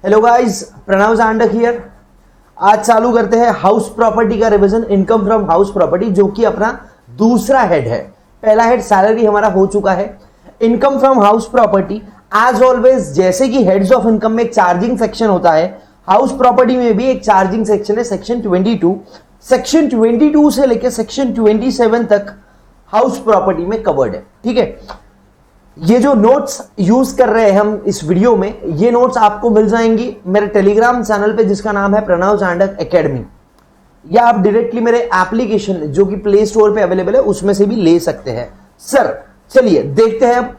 Hello guys, Pranav Jandak here. आज चालू करते हैं हाउस प्रॉपर्टी का revision, income from house property, जो कि अपना दूसरा हेड है। पहला हेड सैलरी हमारा हो चुका है। Income from house property as always, जैसे कि हेड्स ऑफ इनकम में एक चार्जिंग सेक्शन होता है, हाउस प्रॉपर्टी में भी एक चार्जिंग सेक्शन है, सेक्शन 22। सेक्शन 22 से लेकर सेक्शन 27 तक हाउस प्रॉपर्टी में कवर्ड है। ठीक है, ये जो नोट्स यूज कर रहे हैं हम इस वीडियो में, ये नोट्स आपको मिल जाएंगी मेरे टेलीग्राम चैनल पे, जिसका नाम है प्रणव जांडक एकेडमी, या आप डायरेक्टली मेरे एप्लीकेशन जो कि प्ले स्टोर पे अवेलेबल है उसमें से भी ले सकते हैं। सर चलिए देखते हैं अब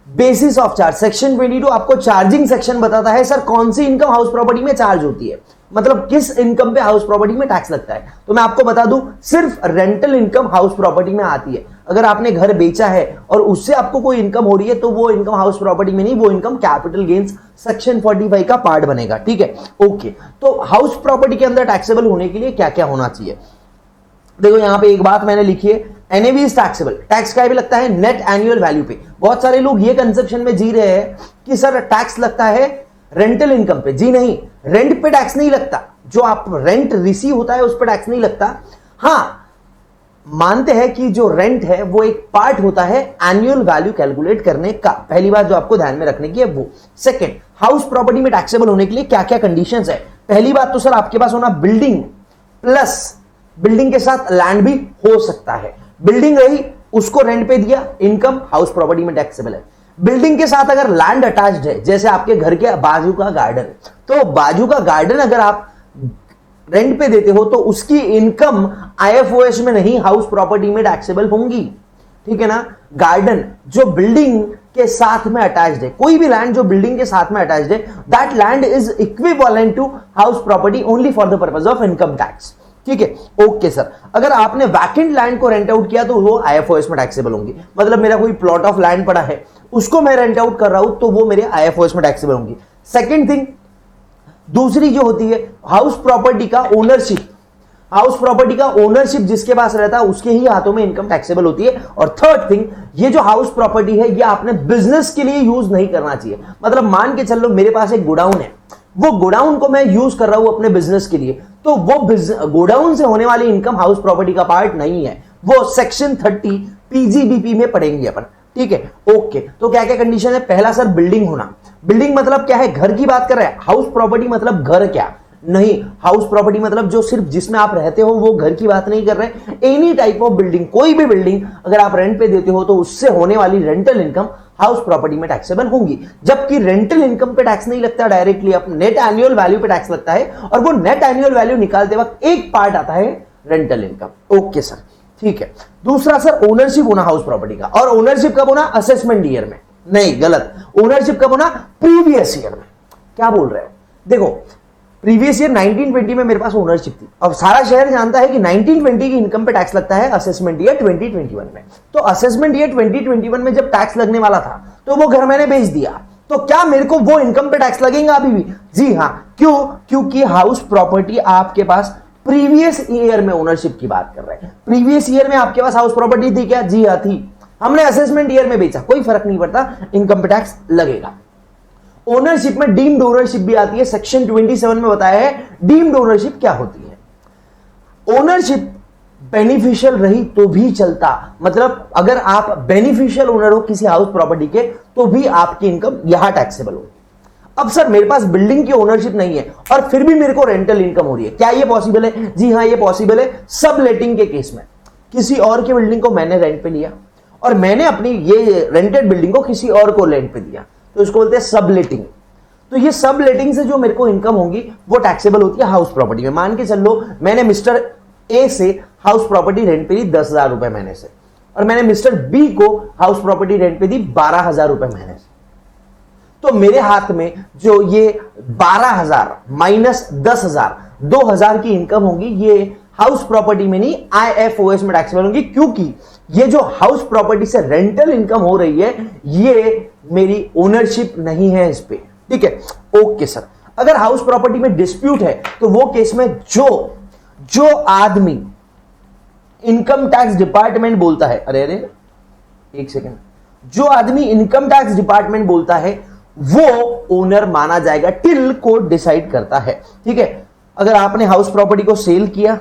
बेसिस ऑफ चार्ज। सेक्शन 22 आपको चार्जिंग सेक्शन बताता है सर कौन सी इनकम हाउस प्रॉपर्टी में चार्ज होती है, मतलब किस इनकम पे हाउस प्रॉपर्टी में टैक्स लगता है। तो मैं आपको बता दूं, सिर्फ रेंटल इनकम हाउस प्रॉपर्टी में आती है। अगर आपने घर बेचा है और उससे आपको कोई इनकम हो रही है तो वो इनकम हाउस प्रॉपर्टी में नहीं, वो इनकम कैपिटल गेन्स सेक्शन 45 का पार्ट बनेगा। ठीक है, ओके। तो हाउस प्रॉपर्टी के अंदर टैक्सेबल होने के लिए क्या क्या होना चाहिए, देखो यहां पे एक बात मैंने लिखी है, एनएवी इज टैक्सेबल। टैक्स का भी लगता है नेट एनुअल वैल्यू पे। बहुत सारे लोग ये कंसेप्शन में जी रहे हैं कि सर टैक्स लगता है रेंटल इनकम पे। जी नहीं, रेंट पे टैक्स नहीं लगता। जो आप रेंट रिसीव होता है उस पर टैक्स नहीं लगता। हां, मानते हैं कि जो रेंट है वो एक पार्ट होता है एनुअल वैल्यू कैलकुलेट करने का। पहली बात जो आपको ध्यान में रखने की है वो। सेकंड, हाउस प्रॉपर्टी में टैक्सेबल होने के लिए क्या क्या कंडीशंस है। पहली बात तो सर आपके पास होना बिल्डिंग, प्लस बिल्डिंग के साथ लैंड भी हो सकता है। बिल्डिंग रही, उसको रेंट पे दिया, इनकम हाउस प्रॉपर्टी में टैक्सेबल है। बिल्डिंग के साथ अगर लैंड अटैच्ड है, जैसे आपके घर के बाजू का गार्डन, तो बाजू का गार्डन अगर आप रेंट पे देते हो तो उसकी इनकम आईएफओएस में नहीं, हाउस प्रॉपर्टी में टैक्सेबल होंगी। ठीक है ना। गार्डन जो बिल्डिंग के साथ में अटैच्ड है, कोई भी लैंड जो बिल्डिंग के साथ में अटैच्ड है, that land is equivalent to house property only for the purpose of income tax. ठीक है, ओके सर। अगर आपने वैकेंट लैंड को रेंट आउट किया तो वो आईएफओएस में टैक्सेबल होंगी। मतलब मेरा कोई प्लॉट ऑफ लैंड पड़ा है, उसको मैं रेंट आउट कर रहा हूं तो वो मेरे आईएफओएस में टैक्सेबल होंगी। सेकंड थिंग, दूसरी जो होती है हाउस प्रॉपर्टी का ओनरशिप। हाउस प्रॉपर्टी का ओनरशिप जिसके पास रहता है उसके ही हाथों में इनकम टैक्सेबल होती है। और थर्ड थिंग, ये जो हाउस प्रॉपर्टी है ये आपने बिजनेस के लिए यूज नहीं करना चाहिए। मतलब मान के चलो मेरे पास एक गोडाउन है, वो गोडाउन को मैं यूज कर रहा हूं अपने बिजनेस के लिए, तो वो गोडाउन से होने वाली इनकम हाउस प्रॉपर्टी का पार्ट नहीं है, वो सेक्शन 30 पीजीबीपी में पढ़ेंगे अपन। ठीक है, ओके। तो क्या क्या कंडीशन है। पहला सर बिल्डिंग होना। बिल्डिंग मतलब क्या है, घर की बात कर रहे हैं। हाउस प्रॉपर्टी मतलब घर क्या नहीं, हाउस प्रॉपर्टी मतलब जो सिर्फ जिसमें आप रहते हो वो घर की बात नहीं कर रहे। एनी टाइप ऑफ बिल्डिंग, कोई भी बिल्डिंग अगर आप रेंट पे देते हो तो उससे होने वाली रेंटल इनकम हाउस प्रॉपर्टी में टैक्सेबल होंगी। जबकि रेंटल इनकम पे टैक्स नहीं लगता डायरेक्टली, अब नेट एनुअल वैल्यू पे टैक्स लगता है, और वो नेट एनुअल वैल्यू निकालते वक्त एक पार्ट आता है रेंटल इनकम। ओके सर, ठीक है। दूसरा सर ओनरशिप होना हाउस प्रॉपर्टी का। और ओनरशिप कब होना, असेसमेंट ईयर में नहीं, गलत। ओनरशिप कब होना, प्रीवियस ईयर में। क्या बोल रहे हैं, देखो प्रीवियस ईयर 1920 में मेरे पास ओनरशिप थी। अब सारा शहर जानता है कि 1920 की इनकम पे टैक्स लगता है असेसमेंट ईयर 2021 में। तो असेसमेंट ईयर 2021 में जब टैक्स लगने वाला था तो वो घर मैंने बेच दिया, तो क्या मेरे को वो इनकम पे टैक्स लगेगा अभी भी? जी हाँ। क्यों? क्योंकि हाउस प्रॉपर्टी आपके पास प्रीवियस ईयर में ओनरशिप की बात कर रहे हैं। प्रीवियस ईयर में आपके पास हाउस प्रॉपर्टी थी क्या? जी हाँ थी। हमने असेसमेंट ईयर में बेचा, कोई फर्क नहीं पड़ता, इनकम पे टैक्स लगेगा। ओनरशिप में डीम्ड ओनरशिप भी आती है, सेक्शन 27 में बताया है डीम्ड ओनरशिप क्या होती है। ओनरशिप बेनिफिशियल रही तो भी चलता, मतलब अगर आप बेनिफिशियल ओनर हो किसी हाउस प्रॉपर्टी के तो भी आपकी इनकम यहां टैक्सेबल होगी। अब सर मेरे पास बिल्डिंग की ओनरशिप नहीं है और फिर भी मेरे को रेंटल इनकम हो रही है, क्या ये पॉसिबल है? जी हाँ, ये पॉसिबल है। सब लेटिंग के केस में किसी और की बिल्डिंग को मैंने रेंट पे लिया और मैंने अपनी ये रेंटेड बिल्डिंग को किसी और को रेंट पे दिया, तो इसको बोलते हैं सबलेटिंग। तो ये सबलेटिंग से जो मेरे को इनकम होगी वो टैक्सेबल होती है हाउस प्रॉपर्टी में। मान के चलो मैंने मिस्टर ए से हाउस प्रॉपर्टी रेंट पे दी 10,000 रुपए महीने से, और मैंने मिस्टर बी को हाउस प्रॉपर्टी रेंट पे दी 12,000 रुपए महीने से। तो मेरे हाथ में जो ये 12,000 माइनस 10,000 2,000 की इनकम होगी, ये हाउस प्रॉपर्टी में नहीं आईएफओएस में टैक्सेबल होगी, क्योंकि ये जो हाउस प्रॉपर्टी से रेंटल इनकम हो रही है ये मेरी ओनरशिप नहीं है इस पे। ठीक है, ओके सर। अगर हाउस प्रॉपर्टी में डिस्प्यूट है तो वो केस में जो आदमी इनकम टैक्स डिपार्टमेंट बोलता है, अरे एक सेकेंड, जो आदमी इनकम टैक्स डिपार्टमेंट बोलता है वो ओनर माना जाएगा। टिल कोड डिसाइड करता है, ठीक है। अगर आपने हाउस प्रॉपर्टी को सेल किया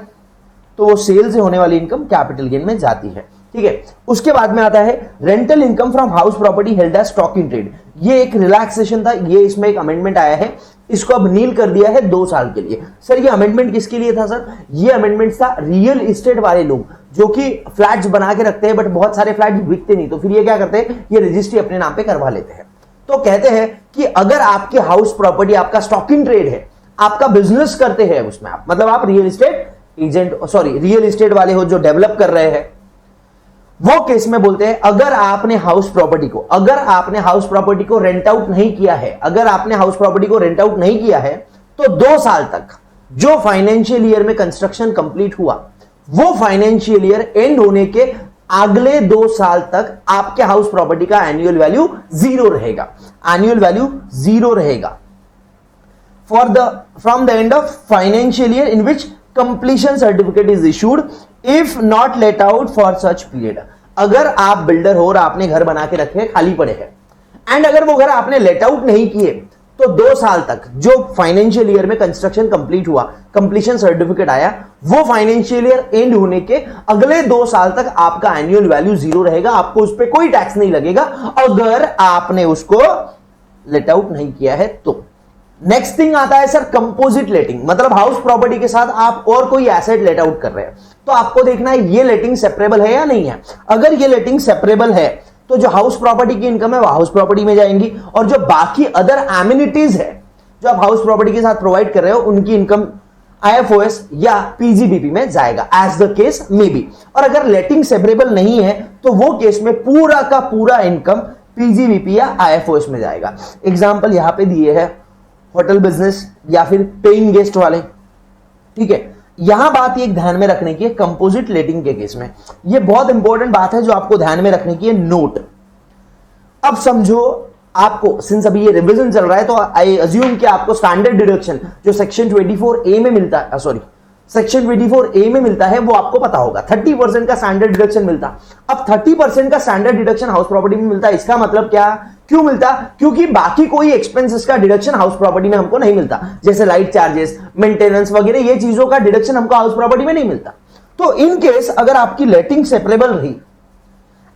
तो वो सेल से होने वाली इनकम कैपिटल गेन में जाती है, ठीक है। उसके बाद में आता है rental income from house property held as stock in trade. ये एक रिलैक्सेशन था, ये इसमें एक अमेंडमेंट आया है, इसको अब नील कर दिया है 2 साल के लिए। सर ये अमेंडमेंट किसके लिए था सर? ये अमेंडमेंट था रियल एस्टेट वाले लोग जो कि फ्लैट्स बना के रखते हैं बट बहुत सारे फ्लैट बिकते नहीं, तो फिर ये क्या करते हैं, ये रजिस्ट्री अपने नाम पे करवा लेते हैं। तो कहते हैं कि अगर आपकी हाउस प्रॉपर्टी, आपका स्टॉक इन ट्रेड है, आपका बिजनेस करते हैं उसमें आप, मतलब आप real estate agent, sorry real estate वाले हो जो डेवलप कर रहे हैं, वो केस में बोलते हैं अगर आपने हाउस प्रॉपर्टी को रेंट आउट नहीं किया है, अगर आपने हाउस प्रॉपर्टी को रेंट आउट नहीं किया है तो 2 साल तक जो फाइनेंशियल ईयर में कंस्ट्रक्शन कंप्लीट हुआ, वो फाइनेंशियल ईयर एंड होने के अगले 2 साल तक आपके हाउस प्रॉपर्टी का एनुअल वैल्यू 0 रहेगा, एनुअल वैल्यू 0 रहेगा from the end of financial year in which completion certificate is issued if not let out for such period। अगर आप बिल्डर हो और आपने घर बना के रखे खाली पड़े हैं एंड अगर वो घर आपने लेट आउट नहीं किए तो 2 साल तक जो फाइनेंशियल ईयर में कंस्ट्रक्शन कंप्लीट हुआ, कंप्लीशन सर्टिफिकेट आया, वो फाइनेंशियल ईयर एंड होने के अगले 2 साल तक आपका एनुअल वैल्यू 0 रहेगा, आपको उस पर कोई टैक्स नहीं लगेगा अगर आपने उसको लेट आउट नहीं किया है तो। नेक्स्ट थिंग आता है सर कंपोजिट लेटिंग, मतलब हाउस प्रॉपर्टी के साथ आप और कोई एसेट लेट आउट कर रहे हैं तो आपको देखना है ये लेटिंग सेपरेबल है या नहीं है। अगर ये लेटिंग सेपरेबल है तो जो हाउस प्रॉपर्टी की इनकम है वो हाउस प्रॉपर्टी में जाएंगी और जो बाकी अदर एमिनिटीज है जो आप हाउस प्रॉपर्टी के साथ प्रोवाइड कर रहे हो उनकी इनकम IFOS या PGBP में जाएगा, as the case may be. और अगर लेटिंग सेपरेबल नहीं है तो वो केस में पूरा का पूरा इनकम PGBP या IFOS में जाएगा। एग्जाम्पल यहां पे दिए हैं होटल बिजनेस या फिर पेइंग गेस्ट वाले, ठीक है। यहां बात एक ध्यान में रखने की है कंपोजिट लेटिंग के केस में, ये बहुत इंपॉर्टेंट बात है जो आपको ध्यान में रखने की है, नोट। अब समझो आपको, सिंस अभी ये रिवीजन चल रहा है तो आई अज्यूम कि आपको स्टैंडर्ड डिडक्शन जो सेक्शन 24A में मिलता है, सॉरी सेक्शन 24A में मिलता है वो आपको पता होगा, 30% का स्टैंडर्ड डिडक्शन मिलता। अब 30% का स्टैंडर्ड डिडक्शन हाउस प्रॉपर्टी में मिलता है, इसका मतलब क्या, क्यों मिलता? क्योंकि बाकी कोई एक्सपेंसेस का डिडक्शन हाउस प्रॉपर्टी में हमको नहीं मिलता, जैसे लाइट चार्जेस, मेंटेनेंस वगैरह ये चीजों का डिडक्शन हमको हाउस प्रॉपर्टी में नहीं मिलता। तो इन केस अगर आपकी लेटिंग सेपरेबल रही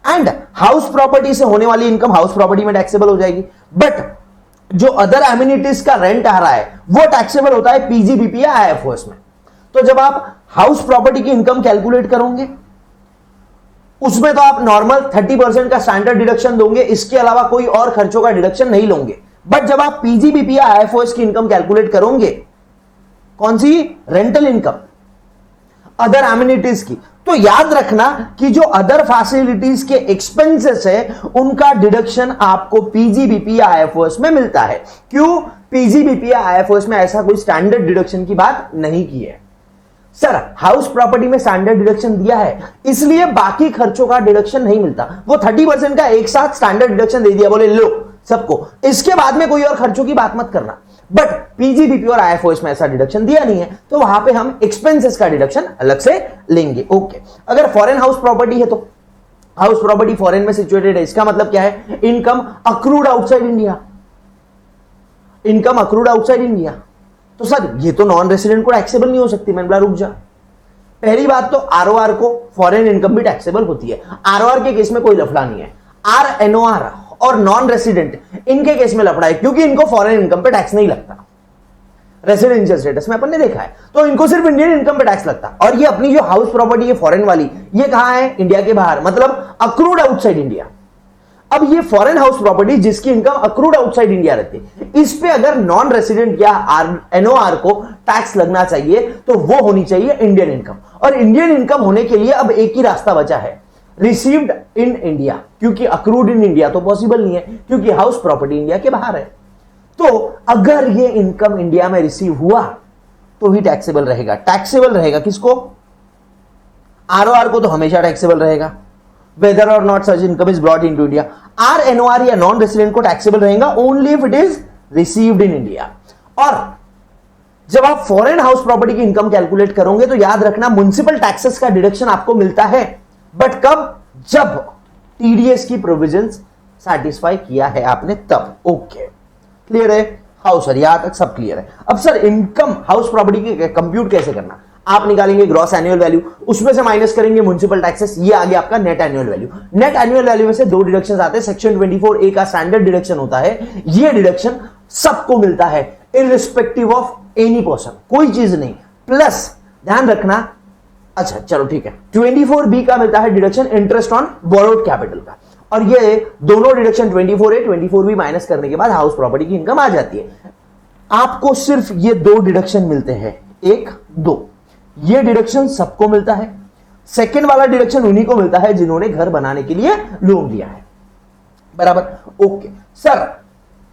एंड हाउस प्रॉपर्टी से होने वाली इनकम हाउस प्रॉपर्टी में टैक्सेबल हो जाएगी, बट जो अदर एमिनिटीज का रेंट आ रहा है वो टैक्सेबल होता है PGBP या IFOS में। तो जब आप हाउस प्रॉपर्टी की इनकम कैलकुलेट करोगे उसमें तो आप नॉर्मल 30% का स्टैंडर्ड डिडक्शन दोगे, इसके अलावा कोई और खर्चों का डिडक्शन नहीं लोगे। बट जब आप PGBP या IFOS की इनकम कैलकुलेट करोगे, कौन सी, रेंटल इनकम, अदर एमिनिटीज की, तो याद रखना कि जो अदर फैसिलिटीज के एक्सपेंसेस है उनका डिडक्शन आपको PGBP या IFOS में मिलता है। क्यों? PGBP या IFOS में ऐसा कोई स्टैंडर्ड डिडक्शन की बात नहीं की है। सर हाउस प्रॉपर्टी में स्टैंडर्ड डिडक्शन दिया है इसलिए बाकी खर्चों का डिडक्शन नहीं मिलता, वो 30% का एक साथ स्टैंडर्ड डिडक्शन दे दिया, बोले लो सबको, इसके बाद में कोई और खर्चों की बात मत करना। बट PGBP और IFOS में ऐसा डिडक्शन दिया नहीं है तो वहां पे हम एक्सपेंसेस का डिडक्शन अलग से लेंगे। ओके, अगर फॉरेन हाउस प्रॉपर्टी है तो हाउस प्रॉपर्टी फॉरेन में सिचुएटेड है, इसका मतलब क्या है, income accrued outside India, income accrued outside India. तो सर ये तो नॉन रेसिडेंट को टैक्सेबल नहीं हो सकती। मैंने बोला रुक जा, पहली बात तो ROR को फॉरेन इनकम भी टैक्सेबल होती है, ROR के केस में कोई लफड़ा नहीं है। RNOR और नॉन रेसिडेंट इनके केस में लफड़ा है क्योंकि इनको फॉरेन इनकम पे टैक्स नहीं लगता, रेसिडेंशियल स्टेटस में अपन ने देखा है, तो इनको सिर्फ इंडियन इनकम पे टैक्स लगता। और ये अपनी जो हाउस प्रॉपर्टी है फॉरेन वाली, ये कहां है, इंडिया के बाहर, मतलब अक्रूड आउटसाइड इंडिया। अब ये फॉरेन हाउस प्रॉपर्टी जिसकी इनकम अक्रूड आउटसाइड इंडिया रहती है, इस पे अगर नॉन रेसिडेंट या NOR को टैक्स लगना चाहिए तो वो होनी चाहिए इंडियन इनकम। और इंडियन इनकम होने के लिए अब एक ही रास्ता बचा है, रिसीव्ड इन इंडिया, क्योंकि अक्रूड इन इंडिया तो पॉसिबल नहीं है क्योंकि हाउस प्रॉपर्टी इंडिया के बाहर है। तो अगर ये इनकम इंडिया में रिसीव हुआ तो ही टैक्सेबल रहेगा। टैक्सेबल रहेगा किसको, ROR को तो हमेशा टैक्सेबल रहेगा, whether or not such income is brought into India। RNOR या नॉन रेसिडेंट को टैक्सेबल रहेगा only if it is received in India. और जब आप फॉरेन हाउस प्रॉपर्टी की इनकम कैलकुलेट करोगे तो याद रखना म्युनिसिपल टैक्सेस का डिडक्शन आपको मिलता है, बट कब, जब TDS की प्रोविजंस सैटिस्फाई किया है आपने तब। ओके, क्लियर है? हाउस सर, यहां तक सब क्लियर है। अब सर इनकम हाउस प्रॉपर्टी की कंप्यूट कैसे करना? आप निकालेंगे ग्रॉस एनुअल वैल्यू, उसमें से माइनस करेंगे म्युनिसिपल टैक्सेस, ये आ गया आपका net annual value. Net annual value में से दो डिडक्शन आते हैं, सेक्शन 24A का स्टैंडर्ड डिडक्शन होता है, ये डिडक्शन सबको मिलता है इररिस्पेक्टिव ऑफ एनी पर्सन, कोई चीज नहीं, प्लस ध्यान रखना, अच्छा चलो ठीक है, 24B का मिलता है deduction interest on borrowed capital का, और ये दोनों डिडक्शन 24A 24B माइनस करने के बाद हाउस प्रॉपर्टी की इनकम आ जाती है। आपको सिर्फ ये दो डिडक्शन मिलते हैं, एक दो, ये डिडक्शन सबको मिलता है, सेकेंड वाला डिडक्शन उन्हीं को मिलता है जिन्होंने घर बनाने के लिए लोन लिया है, बराबर? ओके सर,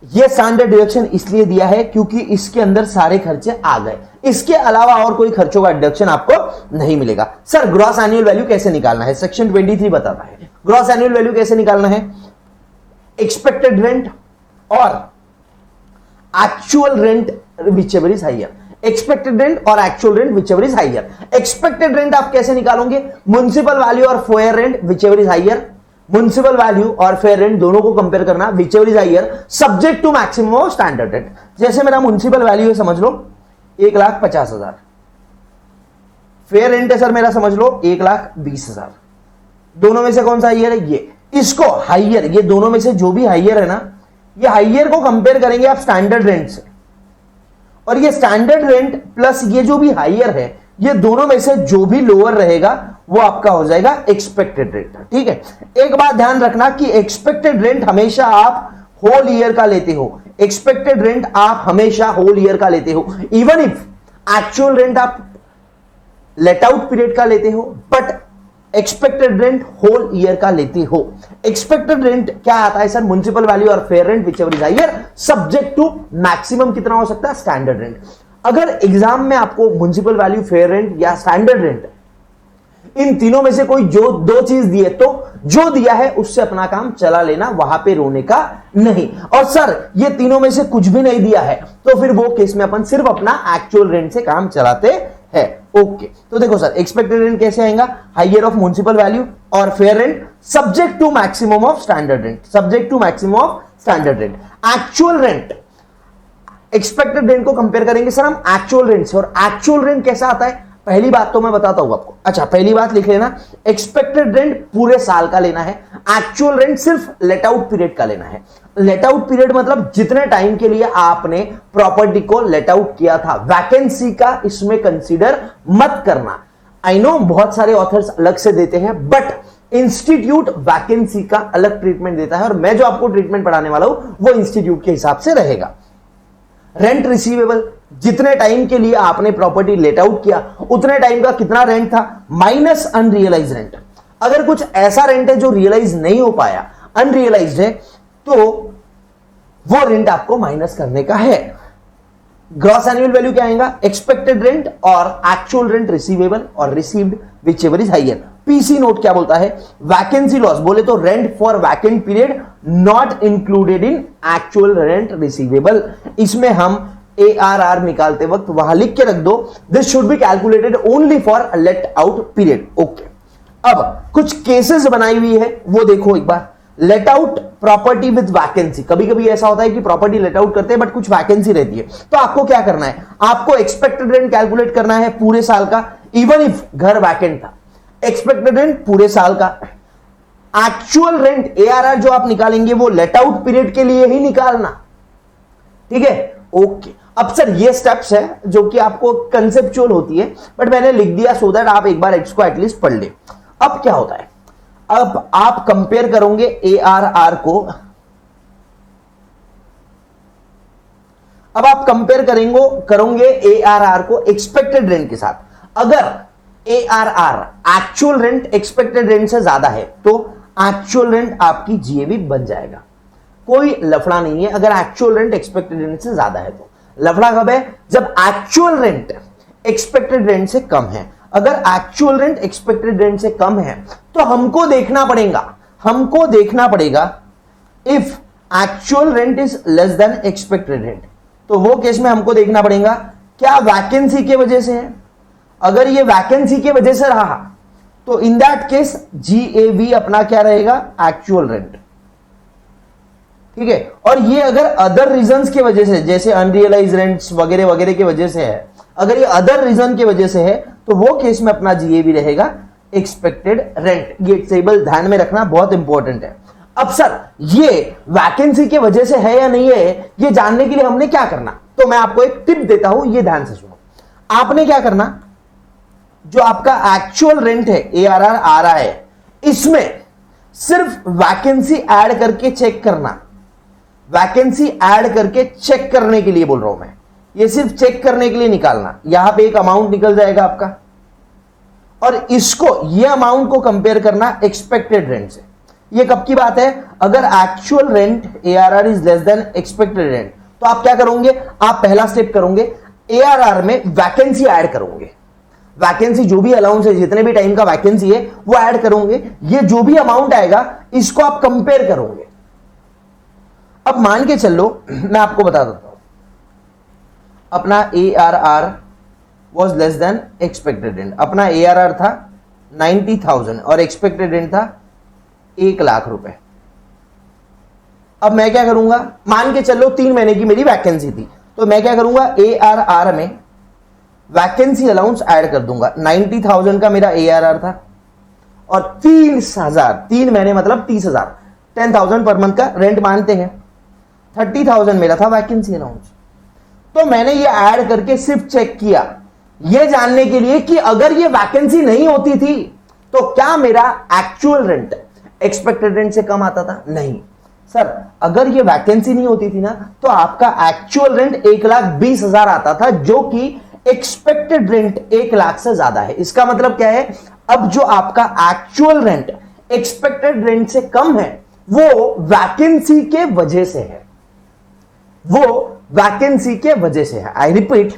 ये स्टैंडर्ड डिडक्शन इसलिए दिया है क्योंकि इसके अंदर सारे खर्चे आ गए, इसके अलावा और कोई खर्चों का डिडक्शन आपको नहीं मिलेगा। सर ग्रॉस एनुअल वैल्यू कैसे निकालना है? सेक्शन 23 बताता है ग्रॉस एनुअल वैल्यू कैसे निकालना है। एक्सपेक्टेड रेंट और actual rent whichever is higher, expected rent और actual rent whichever is higher. Expected rent आप कैसे निकालोगे? म्युनिसिपल वैल्यू और fair rent whichever is higher, municipal value और फेयर रेंट दोनों को कंपेयर करना, whichever is higher subject to maximum of standard rent. जैसे मेरा म्युनिसिपल वैल्यू है समझ लो 1,50,000, फेयर रेंट है सर मेरा समझ लो 1,20,000, दोनों में से कौन सा हाइयर है? ये, इसको हाइयर, ये दोनों में से जो भी हाइयर है ना, ये हाइयर को कंपेयर करेंगे आप स्टैंडर्ड रेंट से, और ये स्टैंडर्ड रेंट प्लस ये जो भी हाइयर है, ये दोनों में से जो भी लोअर रहेगा वो आपका हो जाएगा एक्सपेक्टेड रेंट। ठीक है, एक बात ध्यान रखना कि एक्सपेक्टेड रेंट हमेशा आप होल ईयर का लेते हो, एक्सपेक्टेड रेंट आप हमेशा होल ईयर का लेते हो, इवन इफ एक्चुअल रेंट आप लेट आउट पीरियड का लेते हो, but expected rent whole year का लेते हो। एक्सपेक्टेड रेंट क्या आता है सर? म्युनिसिपल वैल्यू और fair rent whichever is higher subject to maximum कितना हो सकता है? Standard rent. अगर एग्जाम में आपको म्युनिसिपल वैल्यू, फेयर रेंट या स्टैंडर्ड रेंट, इन तीनों में से कोई जो दो चीज दिए तो जो दिया है उससे अपना काम चला लेना, वहां पे रोने का नहीं। और सर ये तीनों में से कुछ भी नहीं दिया है तो फिर वो केस में अपन सिर्फ अपना एक्चुअल रेंट से काम चलाते हैं। ओके, तो देखो सर एक्सपेक्टेड रेंट कैसे आएगा? हाइयर ऑफ म्युनिसिपल वैल्यू और fair rent subject to maximum of standard rent, subject to maximum of standard rent. Actual rent expected rent को कंपेयर करेंगे सर हम एक्चुअल रेंट से, और एक्चुअल रेंट कैसा आता है? पहली बात तो मैं बताता हूं आपको, अच्छा पहली बात लिख लेना, एक्सपेक्टेड रेंट पूरे साल का लेना है, एक्चुअल रेंट सिर्फ लेट आउट पीरियड का लेना है। लेट आउट पीरियड मतलब जितने टाइम के लिए आपने प्रॉपर्टी को लेट आउट किया था, वैकेंसी का इसमें कंसीडर मत करना। आई नो बहुत सारे ऑथर्स अलग से देते हैं, बट इंस्टीट्यूट वैकेंसी का अलग ट्रीटमेंट देता है, और मैं जो आपको ट्रीटमेंट पढ़ाने वाला हूं वो इंस्टीट्यूट के हिसाब से रहेगा। रेंट रिसीवेबल, जितने टाइम के लिए आपने प्रॉपर्टी लेट आउट किया उतने टाइम का कितना रेंट था, माइनस अनरियलाइज रेंट। अगर कुछ ऐसा रेंट है जो रियलाइज नहीं हो पाया, अनरियलाइज है, तो वो रेंट आपको माइनस करने का है। ग्रॉस एनुअल वैल्यू क्या आएगा? एक्सपेक्टेड रेंट और एक्चुअल रेंट रिसीवेबल और received whichever is higher. PC note क्या बोलता है? वैकेंसी लॉस बोले तो rent for vacant period not included in actual rent receivable. इसमें हम ARR निकालते वक्त वहां लिख के रख दो, this should be calculated only for let out period. Okay, अब कुछ केसेस बनाई हुई है वो देखो एक बार। Let out property with vacancy, कभी कभी ऐसा होता है कि प्रॉपर्टी लेट आउट करते हैं बट कुछ वैकेंसी रहती है, तो आपको क्या करना है? आपको एक्सपेक्टेड रेंट कैलकुलेट करना है पूरे साल का, इवन इफ घर वैकेंट था। एक्सपेक्टेड रेंट पूरे साल का, एक्चुअल रेंट ARR जो आप निकालेंगे वो लेट आउट पीरियड के लिए ही निकालना। ठीक है, ओके। अब सर ये स्टेप्स है जो कि आपको कंसेप्चुअल होती है, बट मैंने लिख दिया सो दैट आप एक बार इसको एटलीस्ट पढ़ ले। अब क्या होता है? अब आप कंपेयर करोगे ARR को, अब आप कंपेयर करोगे ARR को एक्सपेक्टेड रेंट के साथ। अगर ARR actual rent expected rent से ज्यादा है तो एक्चुअल रेंट आपकी GAV बन जाएगा, कोई लफड़ा नहीं है। अगर एक्चुअल रेंट एक्सपेक्टेड रेंट से ज्यादा है तो लफड़ा कब है? जब एक्चुअल रेंट एक्सपेक्टेड रेंट से कम है। अगर एक्चुअल रेंट एक्सपेक्टेड रेंट से कम है तो हमको देखना पड़ेगा if actual rent is less than expected rent, तो वो केस में हमको देखना पड़ेगा क्या वैकेंसी की वजह से है। अगर ये वैकेंसी की वजह से रहा तो इन दैट केस GAV अपना क्या रहेगा? Actual rent. ठीक है। और ये अगर अदर रीजंस की वजह से, जैसे अनरियलाइज रेंट्स वगैरह वगैरह की वजह से है, अगर ये अदर रीजन की वजह से है, तो वो केस में अपना जीएवी रहेगा एक्सपेक्टेड रेंट। ये टेबल ध्यान में रखना बहुत इंपॉर्टेंट है। अब सर ये वैकेंसी की वजह से है या नहीं है, ये जानने के लिए हमने क्या करना, तो मैं आपको एक टिप देता हूं, ये ध्यान से सुनो। आपने क्या करना, जो आपका एक्चुअल रेंट है, एआरआर आ रहा है, इसमें सिर्फ वैकेंसी ऐड करके चेक करना। वैकेंसी ऐड करके चेक करने के लिए बोल रहा हूं मैं, ये सिर्फ चेक करने के लिए निकालना। यहां पे एक अमाउंट निकल जाएगा आपका, और इसको, ये अमाउंट को कंपेयर करना एक्सपेक्टेड रेंट से। ये कब की बात है, अगर actual rent ARR is less than expected rent, तो आप क्या करोगे, आप पहला स्टेप करोगे, एआरआर में वैकेंसी ऐड करोगे। वैकेंसी जो भी अलाउंस है, जितने भी टाइम का वैकेंसी है वो ऐड करोगे। ये जो भी अमाउंट आएगा इसको आप कंपेयर करोगे। अब मान के चल लो, मैं आपको बता देता हूं, अपना ARR was less than expected rent. अपना एआरआर था 90,000 और एक्सपेक्टेड रेंट था 1,00,000 रुपए। अब मैं क्या करूंगा, मान के चलो 3 महीने की मेरी वैकेंसी थी, तो मैं क्या करूंगा, एआरआर में वैकेंसी अलाउंस ऐड कर दूंगा। 90,000 का मेरा एआरआर था और 30,000, 3 महीने मतलब 30,000, 10,000 पर मंथ का रेंट मानते हैं, 30,000 मेरा था वैकेंसी अलाउंस। तो मैंने ये ऐड करके सिर्फ चेक किया, ये जानने के लिए कि अगर ये वैकेंसी नहीं होती थी तो क्या मेरा एक्चुअल रेंट एक्सपेक्टेड रेंट से कम आता था। नहीं सर, अगर ये वैकेंसी नहीं होती थी ना, तो आपका एक्चुअल रेंट 1,20,000 आता था, जो कि एक्सपेक्टेड रेंट 1,00,000 से ज्यादा है। इसका मतलब क्या है, अब जो आपका एक्चुअल रेंट एक्सपेक्टेड रेंट से कम है, वो वैकेंसी के वजह से है, वो वैकेंसी के वजह से है। आई रिपीट,